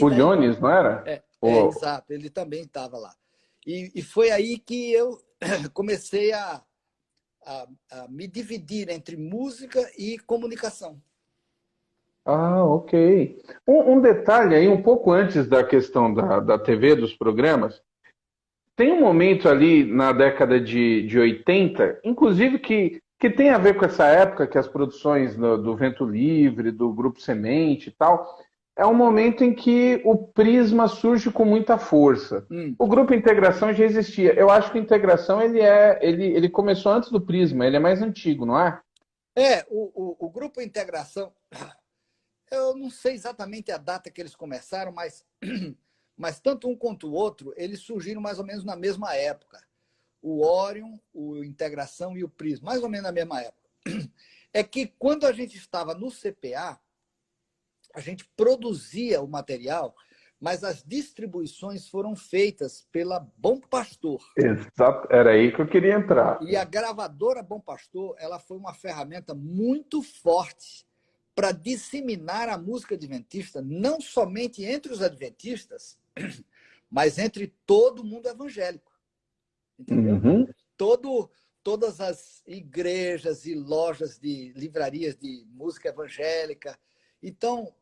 O Jones, não era? Exato, ele também estava lá. E foi aí que eu comecei a me dividir entre música e comunicação. Ah, ok. Um detalhe aí, um pouco antes da questão da TV, dos programas, tem um momento ali na década de 80, inclusive que tem a ver com essa época, que as produções do Vento Livre, do Grupo Semente e tal, é um momento em que o Prisma surge com muita força. O Grupo Integração já existia. Eu acho que a Integração ele começou antes do Prisma, ele é mais antigo, não é? O Grupo Integração, eu não sei exatamente a data que eles começaram, mas tanto um quanto o outro, eles surgiram mais ou menos na mesma época. O Orion, o Integração e o Prisma, mais ou menos na mesma época. É que quando a gente estava no CPA, a gente produzia o material, mas as distribuições foram feitas pela Bom Pastor. Exato, era aí que eu queria entrar. E a gravadora Bom Pastor, ela foi uma ferramenta muito forte para disseminar a música adventista, não somente entre os adventistas, mas entre todo o mundo evangélico. Entendeu? Uhum. Todas as igrejas e lojas de livrarias de música evangélica. Então,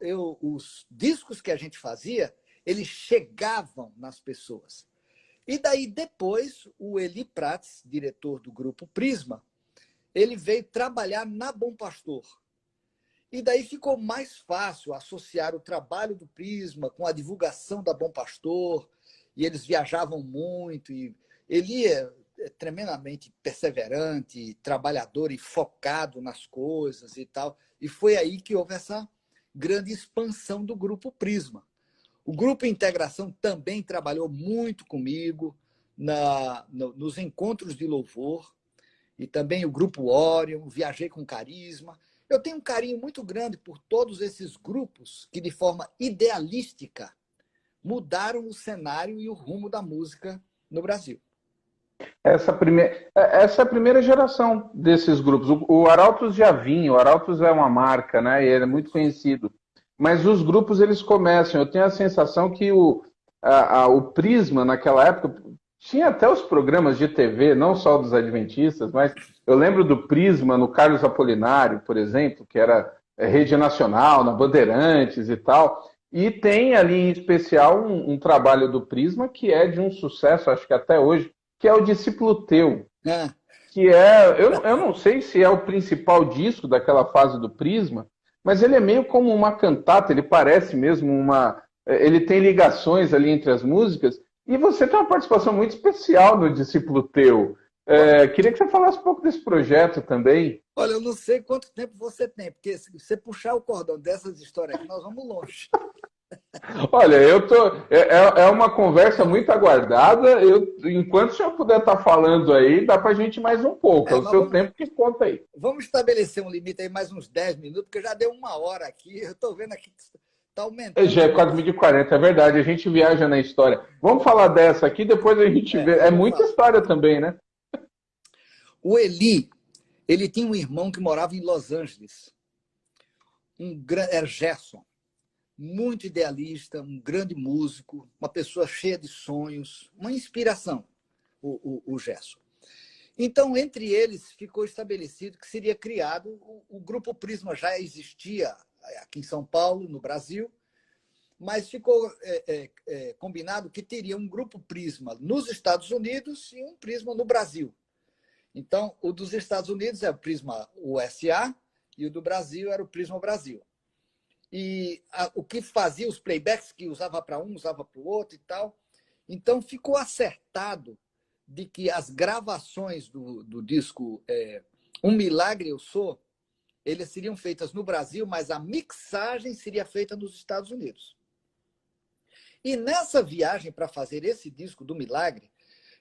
os discos que a gente fazia, eles chegavam nas pessoas. E daí, depois, o Eli Prats, diretor do Grupo Prisma, ele veio trabalhar na Bom Pastor. E daí ficou mais fácil associar o trabalho do Prisma com a divulgação da Bom Pastor, e eles viajavam muito, e ele é tremendamente perseverante, trabalhador e focado nas coisas e tal. E foi aí que houve essa grande expansão do Grupo Prisma. O Grupo Integração também trabalhou muito comigo nos encontros de louvor, e também o Grupo Orion, Viajei com Carisma. Eu tenho um carinho muito grande por todos esses grupos que, de forma idealística, mudaram o cenário e o rumo da música no Brasil. Essa é a primeira geração desses grupos. O Arautos já vinha, o Arautos é uma marca, né? E ele é muito conhecido. Mas os grupos, eles começam. Eu tenho a sensação que o Prisma, naquela época, tinha até os programas de TV, não só dos adventistas, mas eu lembro do Prisma no Carlos Apolinário, por exemplo, que era rede nacional, na Bandeirantes e tal. E tem ali, em especial, um trabalho do Prisma que é de um sucesso, acho que até hoje, que é o Discípulo Teu. Que eu não sei se é o principal disco daquela fase do Prisma, mas ele é meio como uma cantata, ele parece mesmo ele tem ligações ali entre as músicas, e você tem uma participação muito especial no Discípulo Teu. Queria que você falasse um pouco desse projeto também. Olha, eu não sei quanto tempo você tem, porque se você puxar o cordão dessas histórias aqui, nós vamos longe. Olha, é uma conversa muito aguardada. Enquanto o senhor puder estar falando aí, dá para a gente mais um pouco. É o seu tempo que conta aí. Vamos estabelecer um limite aí, mais uns 10 minutos, porque já deu 1 hora aqui. Eu estou vendo aqui que está aumentando. Já é 4h40, é verdade. A gente viaja na história. Vamos falar dessa aqui, depois a gente vê. É muita história também, né? O Eli, Ele tinha um irmão que morava em Los Angeles, era Gerson, muito idealista, um grande músico, uma pessoa cheia de sonhos, uma inspiração, o Gerson. Então, entre eles, ficou estabelecido que seria criado o Grupo Prisma. Já existia aqui em São Paulo, no Brasil, mas ficou combinado que teria um Grupo Prisma nos Estados Unidos e um Prisma no Brasil. Então, o dos Estados Unidos é o Prisma USA e o do Brasil era o Prisma Brasil. E o que fazia os playbacks, que usava para um, usava para o outro e tal. Então, ficou acertado de que as gravações do disco Um Milagre Eu Sou, eles seriam feitas no Brasil, mas a mixagem seria feita nos Estados Unidos. E nessa viagem para fazer esse disco do Milagre,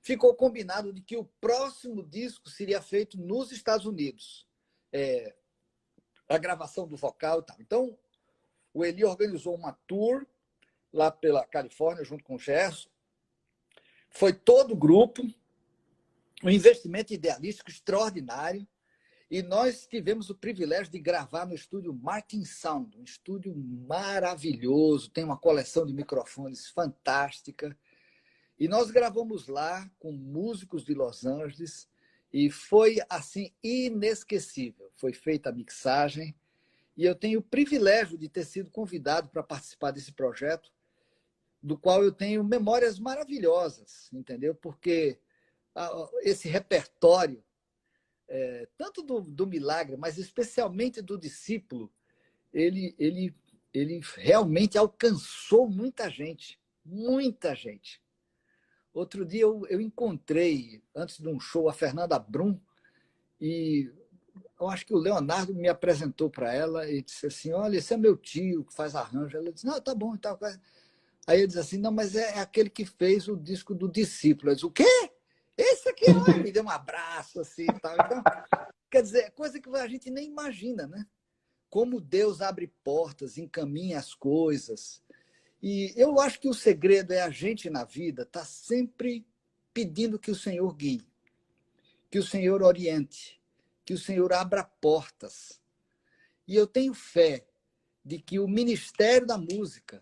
ficou combinado de que o próximo disco seria feito nos Estados Unidos. A gravação do vocal e tal. Então, o Eli organizou uma tour lá pela Califórnia, junto com o Gerson. Foi todo o grupo, um investimento idealístico extraordinário, e nós tivemos o privilégio de gravar no estúdio Martin Sound, um estúdio maravilhoso, tem uma coleção de microfones fantástica, e nós gravamos lá com músicos de Los Angeles, e foi assim inesquecível. Foi feita a mixagem, e eu tenho o privilégio de ter sido convidado para participar desse projeto, do qual eu tenho memórias maravilhosas, entendeu? Porque esse repertório, tanto do Milagre, mas especialmente do Discípulo, ele realmente alcançou muita gente, muita gente. Outro dia eu encontrei, antes de um show, a Fernanda Brum, e eu acho que o Leonardo me apresentou para ela e disse assim, olha, esse é meu tio que faz arranjo. Ela disse, não, tá bom e tal. Aí ele disse assim, não, mas é aquele que fez o disco do Discípulo. Eu disse, o quê? Esse aqui, olha, me deu um abraço assim e tal. Então, quer dizer, é coisa que a gente nem imagina, né? Como Deus abre portas, encaminha as coisas. E eu acho que o segredo é a gente na vida estar sempre pedindo que o Senhor guie, que o Senhor oriente, que o Senhor abra portas. E eu tenho fé de que o Ministério da Música,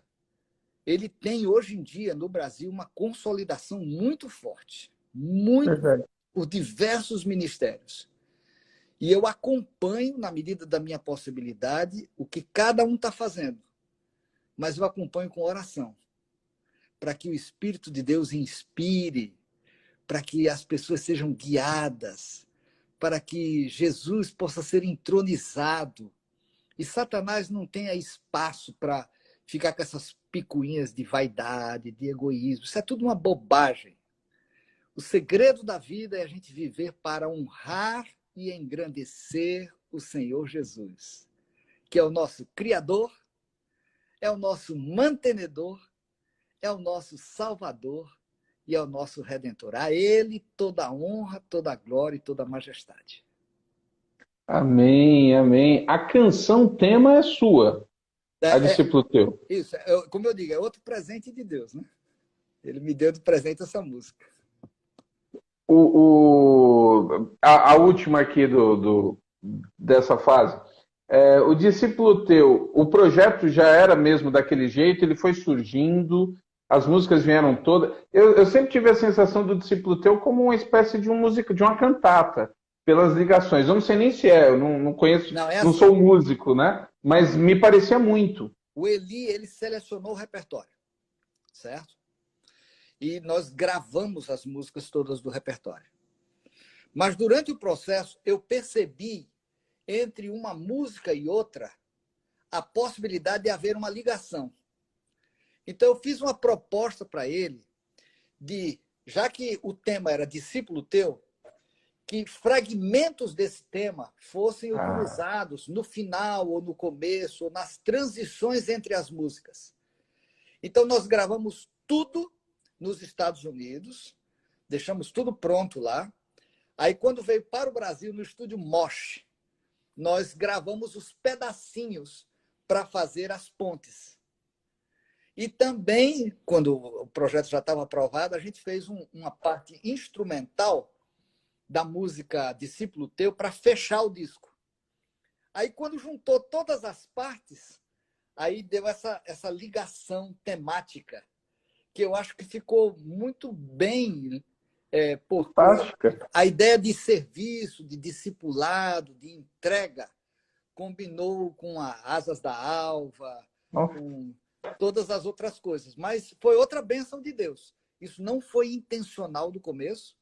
ele tem hoje em dia no Brasil uma consolidação muito forte, muito por diversos ministérios. E eu acompanho, na medida da minha possibilidade, o que cada um está fazendo. Mas eu acompanho com oração, para que o Espírito de Deus inspire, para que as pessoas sejam guiadas, para que Jesus possa ser entronizado e Satanás não tenha espaço para ficar com essas picuinhas de vaidade, de egoísmo. Isso é tudo uma bobagem. O segredo da vida é a gente viver para honrar e engrandecer o Senhor Jesus, que é o nosso Criador, é o nosso mantenedor, é o nosso Salvador e é o nosso Redentor. A Ele toda a honra, toda a glória e toda a majestade. Amém, amém. A canção tema é sua, a Discípulo Teu. Isso, como eu digo, é outro presente de Deus, né? Ele me deu de presente essa música. A última aqui dessa fase. O Discípulo Teu, o projeto já era mesmo daquele jeito, ele foi surgindo, as músicas vieram todas. Eu sempre tive a sensação do Discípulo Teu como uma espécie de uma cantata, pelas ligações. Eu não sei nem se eu não conheço, não sou músico, né? Mas me parecia muito. O Eli, ele selecionou o repertório, certo? E nós gravamos as músicas todas do repertório. Mas durante o processo, eu percebi, entre uma música e outra, a possibilidade de haver uma ligação. Então, eu fiz uma proposta para ele já que o tema era Discípulo Teu, que fragmentos desse tema fossem utilizados no final, ou no começo, ou nas transições entre as músicas. Então, nós gravamos tudo nos Estados Unidos, deixamos tudo pronto lá. Aí, quando veio para o Brasil, no estúdio Mosh, nós gravamos os pedacinhos para fazer as pontes. E também, quando o projeto já estava aprovado, a gente fez uma parte instrumental da música Discípulo Teu para fechar o disco. Aí, quando juntou todas as partes, aí deu essa ligação temática, que eu acho que ficou muito bem, porque Fantástica. a ideia de serviço, de discipulado, de entrega, combinou com as asas da alva, com todas as outras coisas. Mas foi outra bênção de Deus. Isso não foi intencional do começo,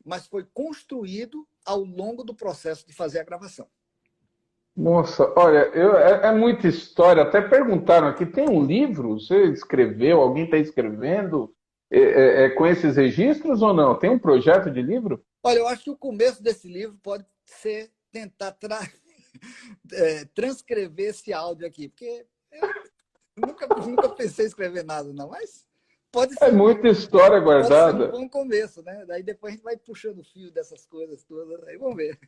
mas foi construído ao longo do processo de fazer a gravação. Nossa, olha, é muita história. Até perguntaram aqui, tem um livro? Você escreveu? Alguém está escrevendo com esses registros ou não? Tem um projeto de livro? Olha, eu acho que o começo desse livro pode ser tentar transcrever esse áudio aqui, porque eu nunca pensei em escrever nada, não, mas pode ser. É muita história guardada. Pode ser um bom começo, né? Daí depois a gente vai puxando o fio dessas coisas todas, aí vamos ver.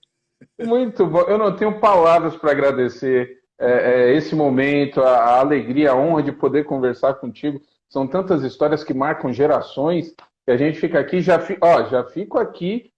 Muito bom. Eu não tenho palavras para agradecer esse momento, a alegria, a honra de poder conversar contigo. São tantas histórias que marcam gerações que a gente fica aqui. Já fico aqui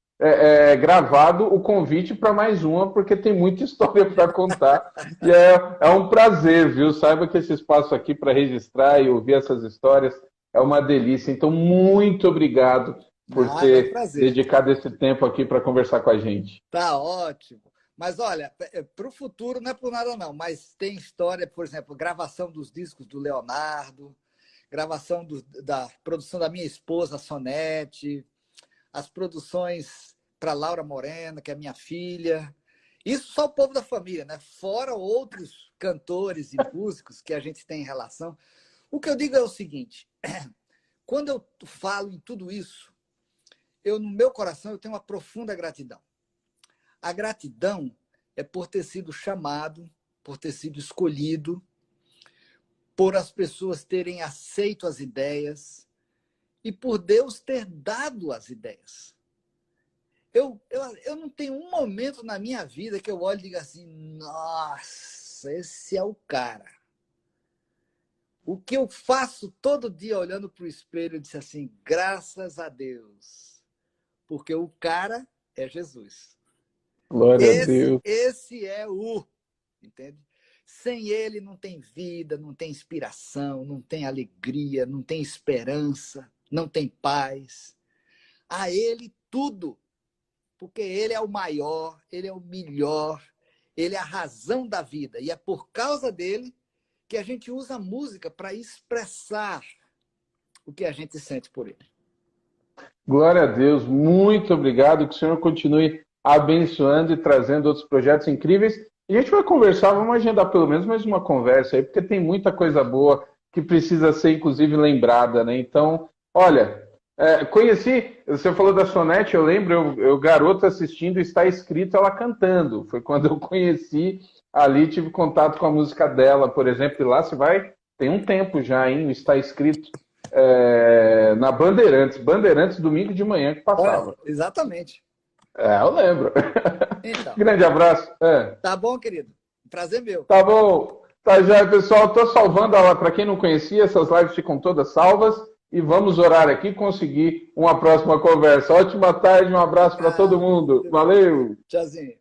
gravado o convite para mais uma, porque tem muita história para contar. E é um prazer, viu? Saiba que esse espaço aqui para registrar e ouvir essas histórias é uma delícia. Então, muito obrigado por ter dedicado esse tempo aqui para conversar com a gente. Tá ótimo. Mas olha, para o futuro não é por nada não, mas tem história, por exemplo, gravação dos discos do Leonardo, gravação da produção da minha esposa, Sonete, as produções para Laura Morena, que é minha filha. Isso só o povo da família, né? Fora outros cantores e músicos que a gente tem em relação. O que eu digo é o seguinte, quando eu falo em tudo isso, no meu coração, eu tenho uma profunda gratidão. A gratidão é por ter sido chamado, por ter sido escolhido, por as pessoas terem aceito as ideias e por Deus ter dado as ideias. Eu não tenho um momento na minha vida que eu olhe e diga assim, nossa, esse é o cara. O que eu faço todo dia olhando para o espelho, eu disse assim, graças a Deus. Porque o cara é Jesus. Glória a Deus. Esse é entende? Sem ele não tem vida, não tem inspiração, não tem alegria, não tem esperança, não tem paz. A ele tudo. Porque ele é o maior, ele é o melhor, ele é a razão da vida. E é por causa dele que a gente usa a música para expressar o que a gente sente por ele. Glória a Deus, muito obrigado, que o Senhor continue abençoando e trazendo outros projetos incríveis. E a gente vai conversar, vamos agendar pelo menos mais uma conversa aí, porque tem muita coisa boa que precisa ser, inclusive, lembrada, né? Então, olha, você falou da Sonete, eu lembro, eu garoto assistindo, está escrito ela cantando. Foi quando eu conheci ali, tive contato com a música dela, por exemplo, e lá tem um tempo já, hein? Está escrito. Na Bandeirantes, domingo de manhã que passava. Exatamente. Eu lembro. Então, grande abraço. Tá bom, querido. Prazer meu. Tá bom. Tá já, pessoal. Estou salvando ela para quem não conhecia. Essas lives ficam todas salvas. E vamos orar aqui e conseguir uma próxima conversa. Ótima tarde, um abraço para todo mundo. Valeu. Tchauzinho.